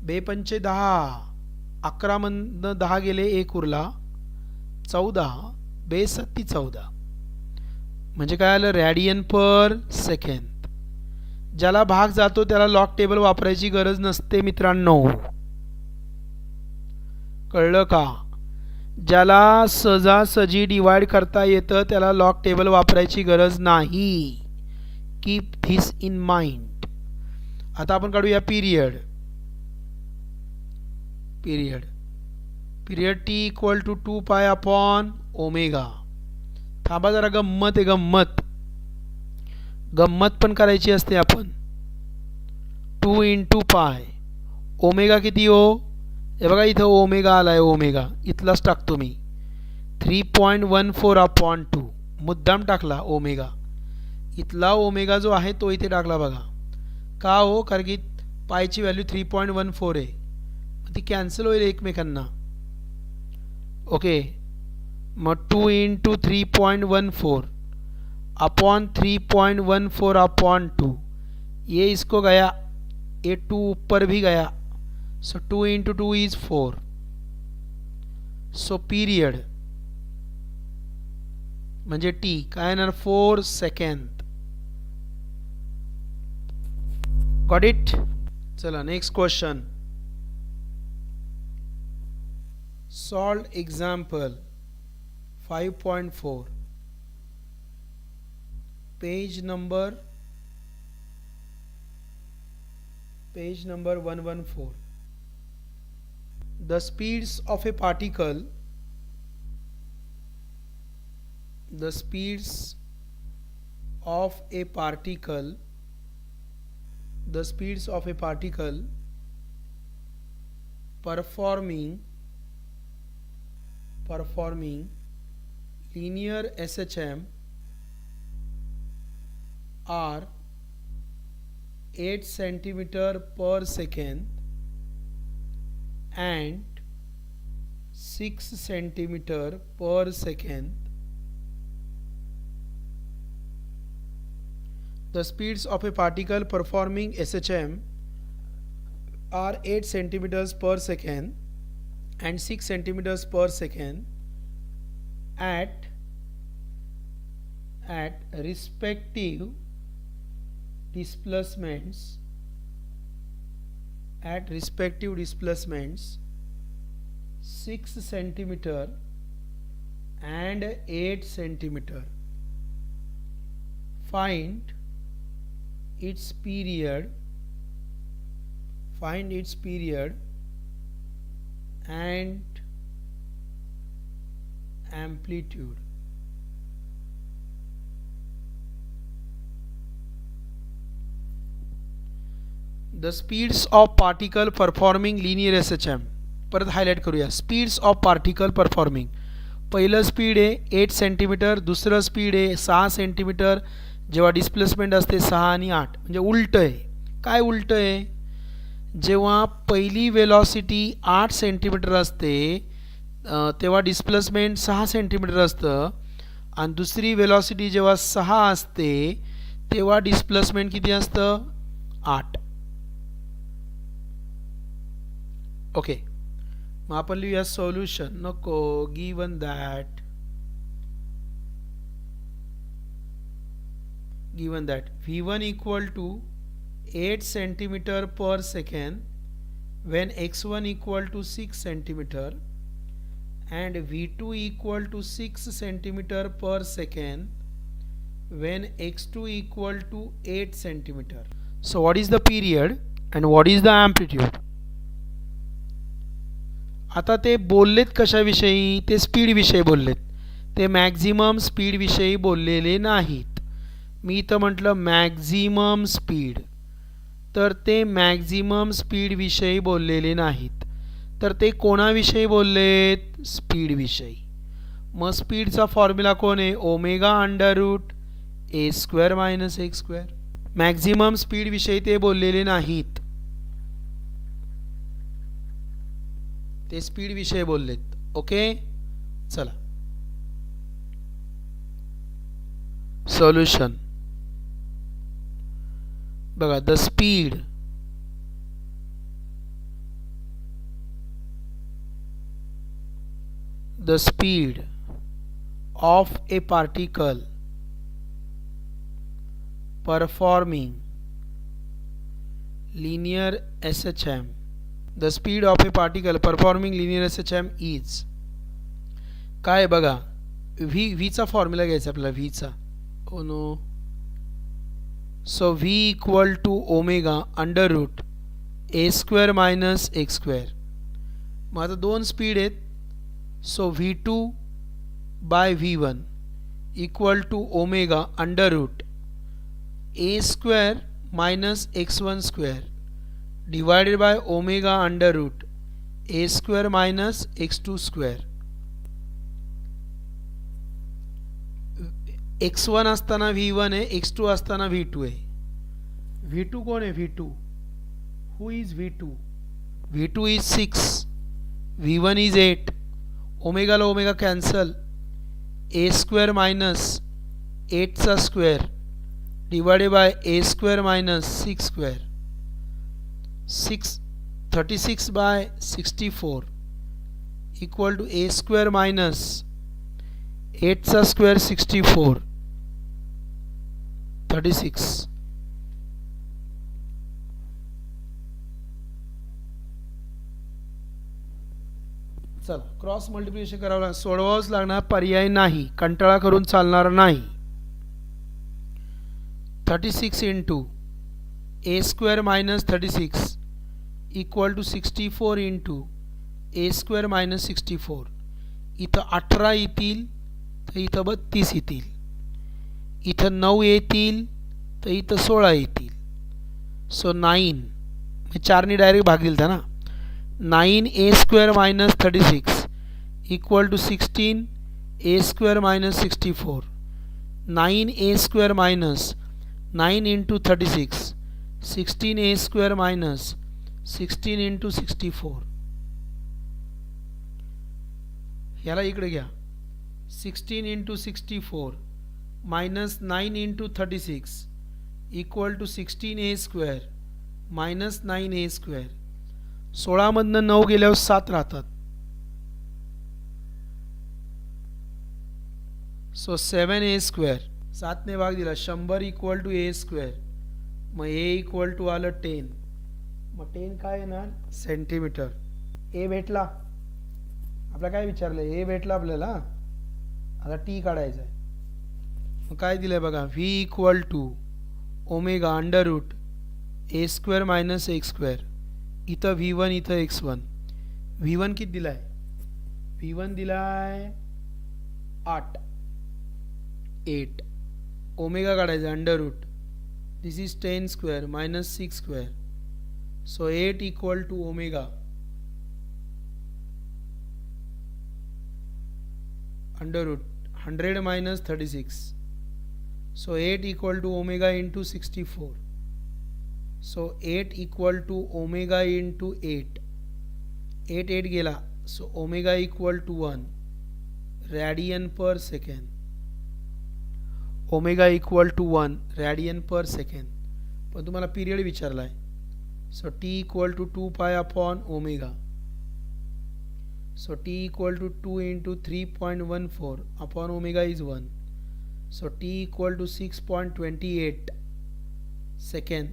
बे पंचे 10, 11 मधनं 10 गेले, 1 उरला 14, बे 7 14. म्हणजे काय आलं, रॅडियन पर सेकंड. ज्याला भाग जातो त्याला लॉग टेबल वापरायची गरज नसते मित्रांनो, कळलं का. ज्याला सहजासहजी डिवाइड करता येतं त्याला लॉग टेबल वापरायची गरज नाही. Keep this in mind. आता आपण काढूया period. Period T equal to 2 pi upon omega. थांबा जरा, गंमत आहे, गंमत पण करायची असते आपण. 2 इंटू पाय ओमेगा किती हो, हे बघा इथं ओमेगा आलाय, ओमेगा इथलाच टाकतो मी. 3.14 अपॉन 2 मुद्दाम टाकला ओमेगा. इथला ओमेगा जो आहे तो इथे टाकला बघा. का हो, कारण की पायची व्हॅल्यू 3.14 आहे, ती कॅन्सल होईल एकमेकांना. ओके, मग 2 इंटू 3.14 अपॉन 3.14 अपॉन 2, ये इसको गया, ये 2 ऊपर भी गया, so 2 into 2 is 4. So period म्हणजे टी काय येणार 4 सेकंद. Got it. चला next question. Solve example 5.4, page number 114. The speeds of a particle, the speeds of a particle, the speeds of a particle performing linear SHM are 8 centimeter per second and 6 centimeter per second. The speeds of a particle performing SHM are 8 centimeters per second and 6 centimeters per second at respective displacements, 6 centimeter and 8 centimeter. Find its period and amplitude. The speeds of particle performing linear SHM. परत highlight करूया. Speeds of particle performing. पहिलं speed आहे 8 centimetre, दुसरं speed आहे 6 centimetre. जेव्हा displacement असते 6 आणि 8, म्हणजे उलटं आहे. काय उलटं आहे? जेव्हा पहिली वेलॉसिटी 8 सेंटीमीटर असते तेव्हा डिस्प्लेसमेंट 6 सेंटीमीटर असतं, आणि दुसरी वेलॉसिटी जेव्हा 6 असते तेव्हा डिस्प्लेसमेंट किती असतं? 8. ओके, मग आपण लिहूया सोल्युशन. नको, given that V1 equal to 8 centimeter per second when x1 equal to 6 centimeter and V2 equal to 6 centimeter per second when x2 equal to 8 centimeter. So what is the period and what is the amplitude? आता ते बोललेत कशाविषयी? ते speed विषयी बोललेत. ते maximum speed विषयी बोललेले नाहीत. मी तर म्हटलं मॅक्झिमम स्पीड, तर ते मॅक्झिमम स्पीड विषयी बोललेले नाहीत. तर ते कोणाविषयी बोललेत? स्पीड विषयी. मग स्पीडचा फॉर्म्युला कोण आहे? ओमेगा अंडर रूट ए square minus x square. Maximum speed विषयी ते बोललेले नाहीत, ते स्पीड विषयी बोललेत. ओके, चला सोल्युशन बघा. The speed of a particle performing linear SHM, the speed of a particle performing linear SHM is काय बघा. v चा फॉर्म्युला घ्यायचा आपल्याला. v चा so v equal to omega under root A square minus x square. मग आता दोन speed आहेत, so v2 by v1 equal to omega under root A square minus x1 square divided by omega under root A square minus x2 square. x1 असताना v1 आहे, x2 असताना v2 आहे. v2 कोण आहे? v2. Who is v2? v2 is 6, v1 is 8. ओमेगाला omega cancel, a square minus 8चा square divided by a square minus 6 square, 36 by 64 equal to a square minus 8चा square 64 36. चला cross multiplication करावं, सोडवावंच लागणार, पर्याय नाही, कंटाळा करून चालणार नाही. 36 into A square minus 36 equal to 64 into A square minus 64. इथं 18 येतील तर इथं 32 येतील, इथं 9 येतील तर इथं 16 येतील. सो 9 4ने डायरेक्ट भाग दिलता ना. 9 a square minus 36 equal to 16 a square minus 64. 9 a square minus 9 into 36 16 a square minus 16 into 64. याला इकडे घ्या. 16 into 64 minus 9 into 36 equal to 16 a square minus 9 a square. 16 मधनं 9 गेल्यावर 7 राहतात. सो 7 ए स्क्वेअर, 7 ने भाग दिला 100 इक्वल टू ए स्क्वेअर. मग ए इक्वल टू आलं 10. मग 10 काय येणार? सेंटीमीटर. ए भेटला. आपल्याला काय विचारलं? ए भेटला आपल्याला. आता टी काढायचं आहे. मग काय दिलं बघा, V equal to omega under root A square minus x square. इथं V1 इथं x1. V1 किती दिलाय? V1 दिलाय 8. ओमेगा काढायचं under root. This is 10 square minus 6 square. So 8 equal to omega under root 100 minus 36. So 8 equal to omega into 64. So 8 equal to omega into 8. 8 गेला. So omega equal to 1 radian per second. Omega equal to 1 radian per second. पण तुम्हाला period विचारला आहे. So T equal to 2 pi upon omega. So T equal to 2 into 3.14 upon omega is 1. So T equal to 6.28 second.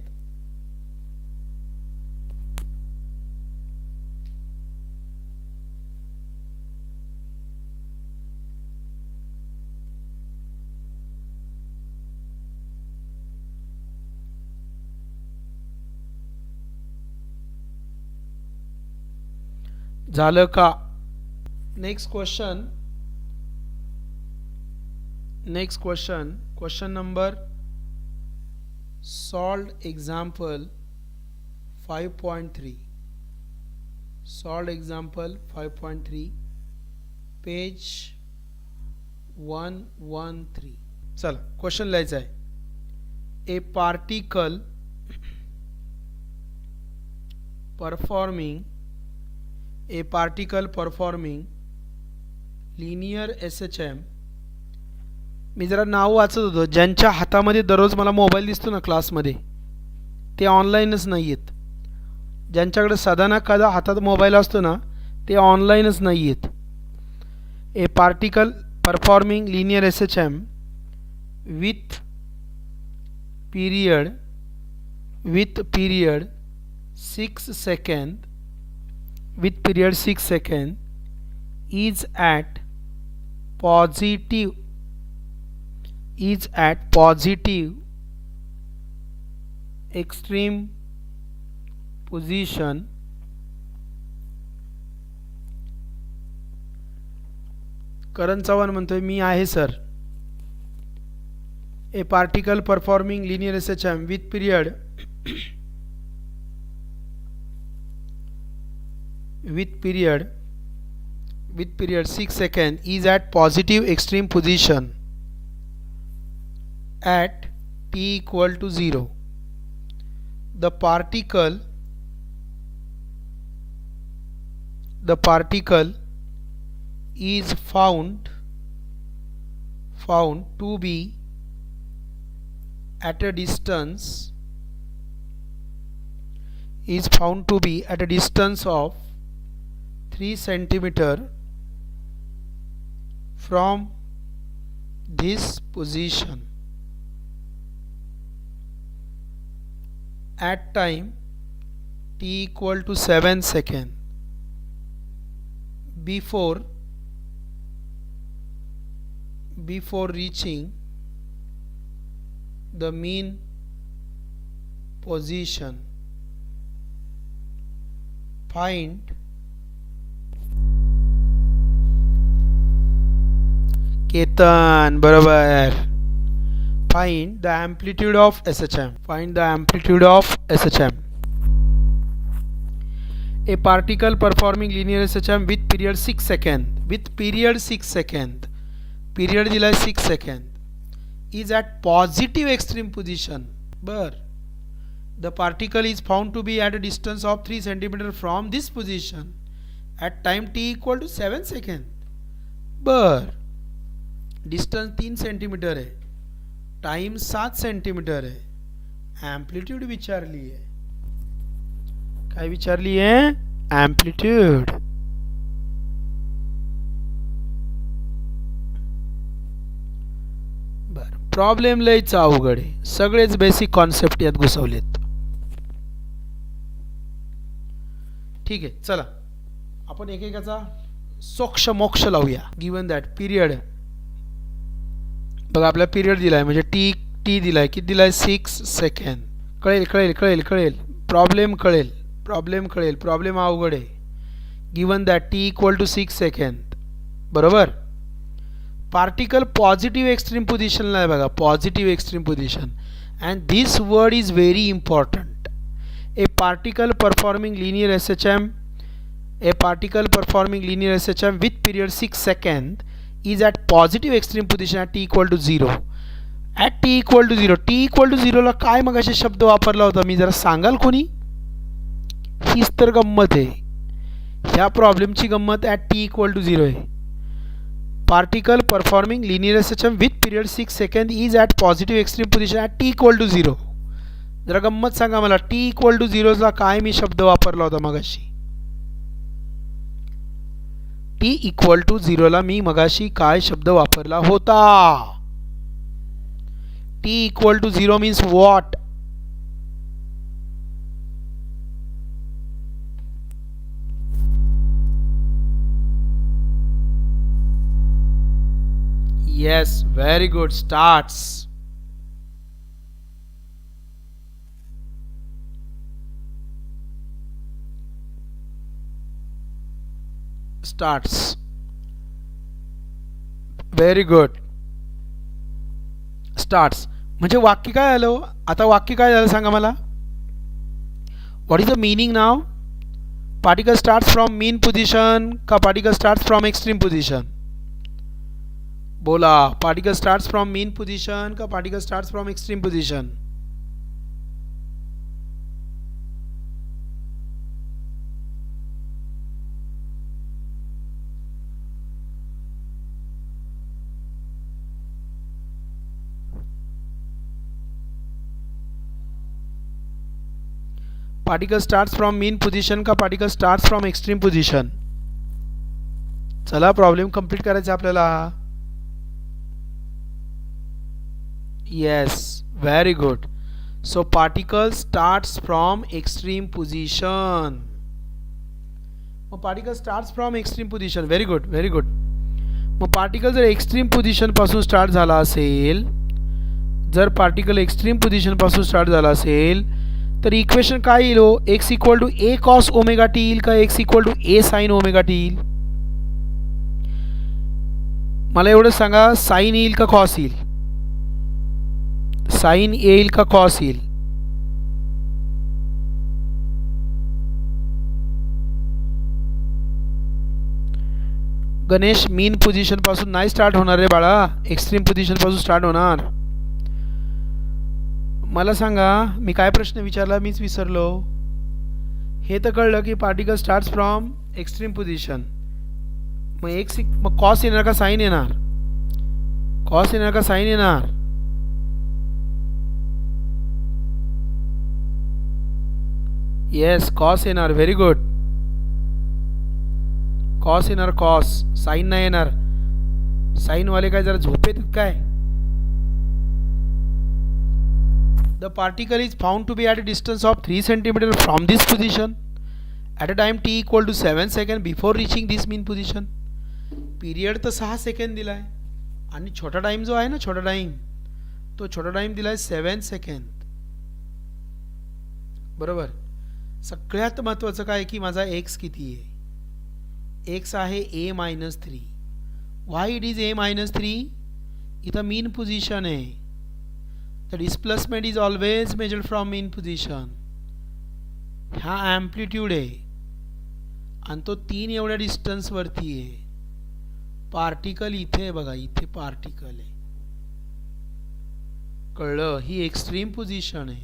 झालं का? Next question number solved example 5.3. Solved example 5.3 page 113. चला question लिहायचा आहे. A particle performing linear SHM. मी जरा नाव वाचत होतो. ज्यांच्या हातामध्ये दररोज मला मोबाईल दिसतो ना क्लासमध्ये, ते ऑनलाईनच नाही आहेत. ज्यांच्याकडे सदा ना कदा हातात मोबाईल असतो ना, ते ऑनलाईनच नाही आहेत. ए particle performing linear SHM with period 6 second is at positive extreme position करण चव्हाण म्हणतोय मी आहे sir. A particle performing linear SHM with period 6 seconds is at positive extreme position at t equal to 0. The particle is found to be at a distance of 3 centimeter from this position at time t equal to 7 seconds before reaching the mean position. Find Ketan, बरोबर. Find the amplitude of SHM. Find the amplitude of SHM. A particle performing linear SHM with period 6 seconds. Period दिला 6 seconds. Is at positive extreme position. The particle is found to be at a distance of 3 centimeter from this position at time t equal to 7 seconds. Distance 3 centimetre आहे, time 7 centimetre आहे, amplitude विचारली आहे. काय विचारली आहे? Amplitude. बर, problem लयच अवघड आहे, सगळेच बेसिक कॉन्सेप्ट यात घुसवलेत. ठीक आहे, चला आपण एकेकाचा सोक्ष मोक्ष लावूया. गिवन दॅट पीरियड, बघा आपला पीरियड दिलाय म्हणजे टी दिलाय, किती दिलाय? 6 सेकंड. कळेल प्रॉब्लेम कळेल. प्रॉब्लेम अवघड आहे. Given that T equal to 6 second, बरोबर. पार्टिकल पॉझिटिव्ह एक्स्ट्रीम पोझिशनला आहे बघा, positive extreme position. And this word is very important. A particle performing linear SHM with period 6 seconds is at positive extreme position at t equal to 0. At t equal to 0. t equal to 0 ला काय मगाशी शब्द वापरला होता मी जरा सांगाल कोणी? हीच तर गंमत आहे, ह्या प्रॉब्लेमची गंमत. at t equal to 0 आहे. Particle performing linear SHM with period 6 seconds is at positive extreme position at t equal to 0. जरा गंमत सांगा मला, t equal to 0 ला काय मी शब्द वापरला होता मगाशी? t इक्वल टू 0 ला मी मगाशी काय शब्द वापरला होता? t equal to 0 means what? Yes, very good. Starts. Very good. Starts म्हणजे वाक्य काय झालं? आता वाक्य काय झालं सांगा मला. What is the meaning now? Particle starts from mean position का particle starts from extreme position? बोला, particle starts from mean position का particle starts from extreme position? Particle starts from mean position का particle starts from extreme position? चला problem complete करायचा आपल्याला. Yes, very good. So particle starts from extreme position. मग particle starts from extreme position. Very good. मग particle जर extreme position पासून start झाला असेल, तर इक्वेशन काय येईल हो? X equal to A cos omega T येईल का X equal to A sine omega T येईल? मला एवढं सांगा, साइन येईल का कॉस येईल? साइन येईल का कॉस येईल? गणेश, मीन पोझिशन पासून नाही स्टार्ट होणार रे बाळा, एक्स्ट्रीम पोझिशन पासून स्टार्ट होणार. मला सांगा, मी काय प्रश्न विचारला मीच विसरलो. हे तर कळलं की particle starts from extreme position, मग मग कॉस येणार का साईन येणार? कॉस येणार का साईन येणार? येस, कॉस येणार. Very good. कॉस येणार, कॉस. साईन नाही येणार. साईनवाले काय जरा झोपेत काय? The particle is found to be at a distance of 3 cm from this position at a time t equal to 7 second before reaching this mean position. Period तर 6 second दिला आहे आणि छोटा टाईम जो आहे ना, छोटा टाईम, तो छोटा टाईम दिला आहे 7 सेकंद. बरोबर. सगळ्यात महत्त्वाचं काय की माझा एक्स किती आहे? एक्स आहे a-3. Why it is a-3? इथं मीन पोझिशन आहे. The displacement is always measured from mean position. हा ॲम्प्लिट्यूड आहे आणि तो 3 एवढ्या डिस्टन्सवरती आहे. पार्टिकल इथे आहे बघा, इथे पार्टिकल आहे. कळलं? ही एक्स्ट्रीम पोझिशन आहे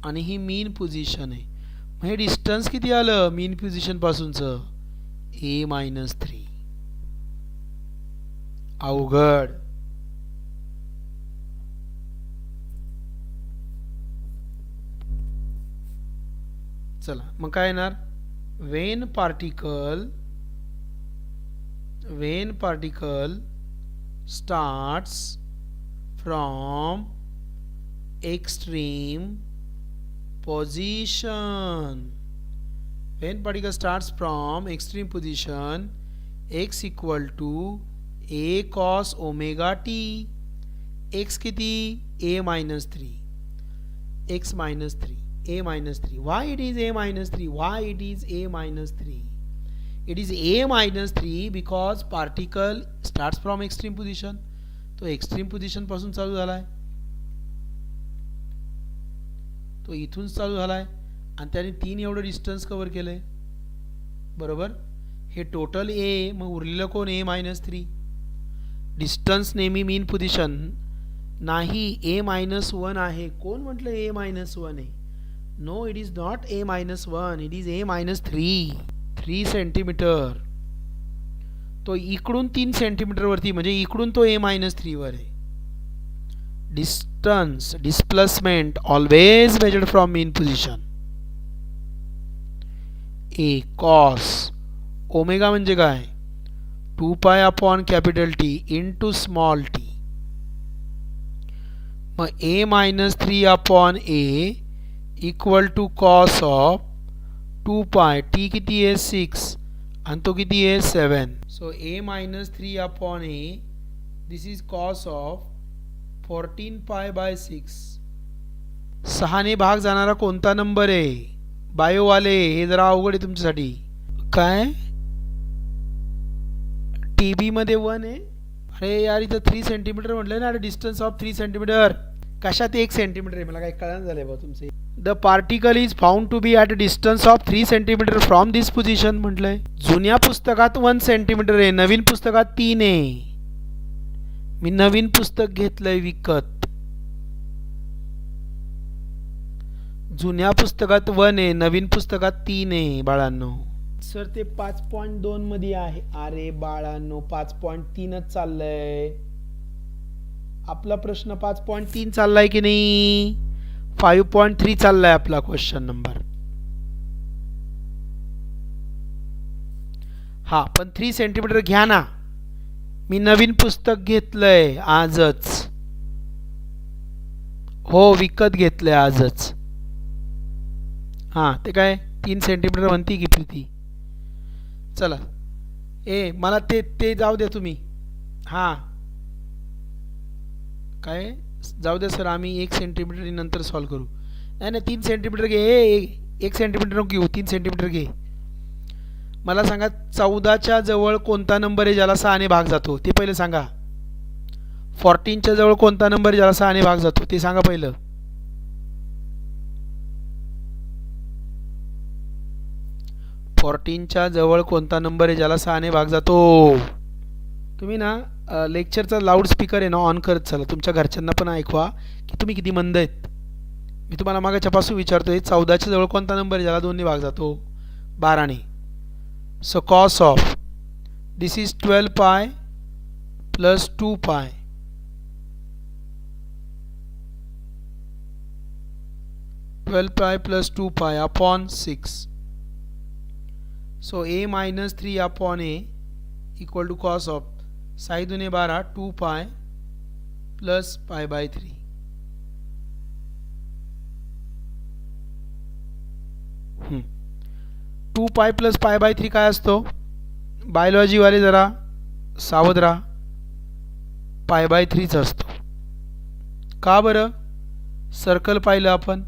आणि ही मीन पोझिशन आहे. मग हे डिस्टन्स किती आलं मीन पोझिशन पासूनचं? a-3. अवघड. चला मग काय येणार? when particle starts from extreme position, when particle starts from extreme position, x equal to a cos omega t. x किती? a-3. x minus 3. a-3. Why it is a-3? Why it is a-3? It is a-3 because particle starts from extreme position. तो extreme position पासून चालू झालाय, तो इथून चालू झालाय आणि त्याने 3 एवढं डिस्टन्स कव्हर केलंय. बरोबर. हे टोटल a, मग उरलेलं कोण? a-3. डिस्टन्स नेहमी मीन पोझिशन नाही, a-1 आहे. कोण म्हटलं a-1 आहे? No, it is not a-1, it is a-3. 3 centimetre. तो इकडून 3 सेंटीमीटर वरती, म्हणजे इकडून तो a-3 वर आहे. Distance, displacement always measured from mean position. a cos omega म्हणजे काय? 2 upon capital T into small t. मग a-3 upon a equal to cos of 2 t किती आहे? 6 आणि तो किती आहे? 7. So a-3 upon a, this is cos of 14π/6. 6 ने भाग जाणारा कोणता नंबर आहे? बायोवाले, हे जरा अवघड आहे तुमच्यासाठी. काय TB मध्ये 1 आहे? अरे यार, इथं 3 सेंटीमीटर म्हटलं ना, डिस्टन्स ऑफ 3 सेंटीमीटर. कशात 1 सेंटीमीटर आहे? मला काही कळलं झालंय बा तुमचे. The particle is found to be at a distance of 3 centimetre from this position म्हटलंय. जुन्या पुस्तकात 1 सेंटीमीटर आहे, नवीन पुस्तकात 3 आहे. मी नवीन पुस्तक घेतलंय विकत. जुन्या पुस्तकात 1 आहे, नवीन पुस्तकात 3 आहे बाळांनो. सर ते 5.2 मध्ये आहे. अरे बाळांनो, 5.3च चाललंय. आपला प्रश्न 5.3 चाललाय की नाही? 5.3 चाललाय आपला क्वेश्चन नंबर. हा, पण 3 सेंटीमीटर घ्या ना. मी नवीन पुस्तक घेतलंय आजच. हो, विकत घेतलंय आजच. हां, ते काय 3 सेंटीमीटर म्हणती की प्रीती? चला, मला ते जाऊ द्या तुम्ही. हां, काय जाऊ द्या सर, आम्ही 1 सेंटीमीटर नंतर सॉल्व करू. नाही 3 सेंटीमीटर घे. 1 सेंटीमीटर नको घेऊ, 3 सेंटीमीटर घे. मला सांगा, 14च्या जवळ कोणता नंबर आहे ज्याला 6 ने भाग जातो? ते पहिलं सांगा. 14च्या जवळ कोणता नंबर आहे ज्याला 6 ने भाग जातो? ते सांगा पहिलं. 14च्या जवळ कोणता नंबर आहे ज्याला 6 ने भाग जातो? तुम्ही ना लेक्चरचा लाऊडस्पीकर आहे ना ऑन करत चला. तुमच्या घरच्यांना पण ऐकवा की तुम्ही किती मंद आहेत. मी तुम्हाला मागाच्यापासून विचारतोय, 14च्या जवळ कोणता नंबर आहे ज्याला 2 ने भाग जातो? 12 ने. So cos of this is 12 पाय प्लस 2 पाय. 12 pi plus 2 pi upon 6. So a minus 3 upon a equal to cos of Sai दुने 12 2 pi plus pi by 3. To पाय प्लस पाय बाय 3 काय असतो? बायोलॉजीवाले जरा सावध राहा. पाय बाय 3च असतो. का बरं? सर्कल पाहिलं आपण,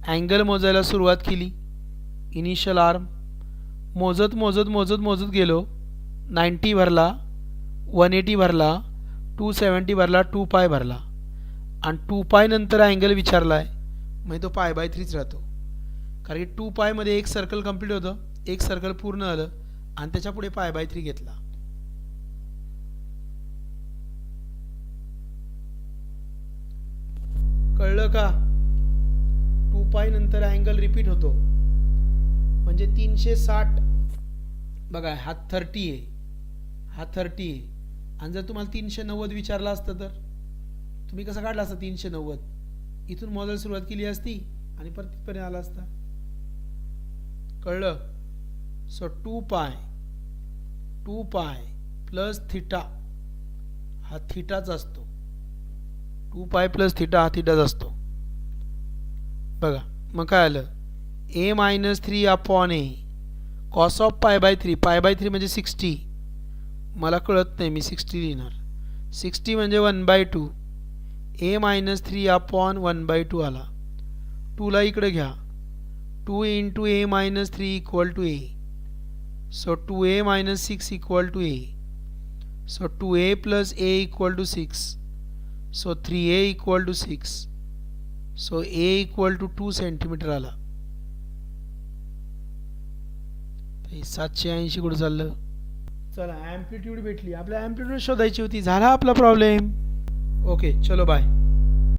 अँगल मोजायला सुरुवात केली, इनिशियल आर्म मोजत मोजत मोजत मोजत गेलो. 90 भरला, 180 भरला, 270 भरला, 2 पाय भरला आणि 2 पाय नंतर अँगल विचारला आहे, म्हणजे तो पाय बाय 3च राहतो. कारण की 2 पायमध्ये एक सर्कल कंप्लीट होतं, एक सर्कल पूर्ण झालं आणि त्याच्या पुढे पाय बाय 3 घेतला. कळलं का? 2 पाय नंतर अँगल रिपीट होतो, म्हणजे 360. बघा हा 30 आहे, हा 30 आहे आणि जर तुम्हाला 390 विचारला असतं तर तुम्ही कसं काढला असता? 390 इथून मोजायला सुरुवात केली असती आणि परत तिथपर्यंत आला असता. कळलं? सो 2 पाय प्लस थिटा, हा थिटाच असतो. 2 पाय प्लस थिटा हा थिटाच असतो. बघा मग काय आलं? a minus 3 upon a cos of pi by 3. Pi by 3 म्हणजे 60. मला कळत नाही, मी 60 लिहिणार. 60 म्हणजे 1/2. a मायनस 3 अपॉन 1/2 आला. 2ला इकडे घ्या. 2 into a minus 3 equal to a. So 2a minus 6 equal to a. So 2a plus a equal to 6. So 3a equal to 6. So a equal to 2 centimetre आला. 780 कुठं चाललं? चला ॲम्प्लिट्यूड भेटली. आपल्या amplitude शोधायची होती. झाला आपला प्रॉब्लेम. ओके चलो बाय.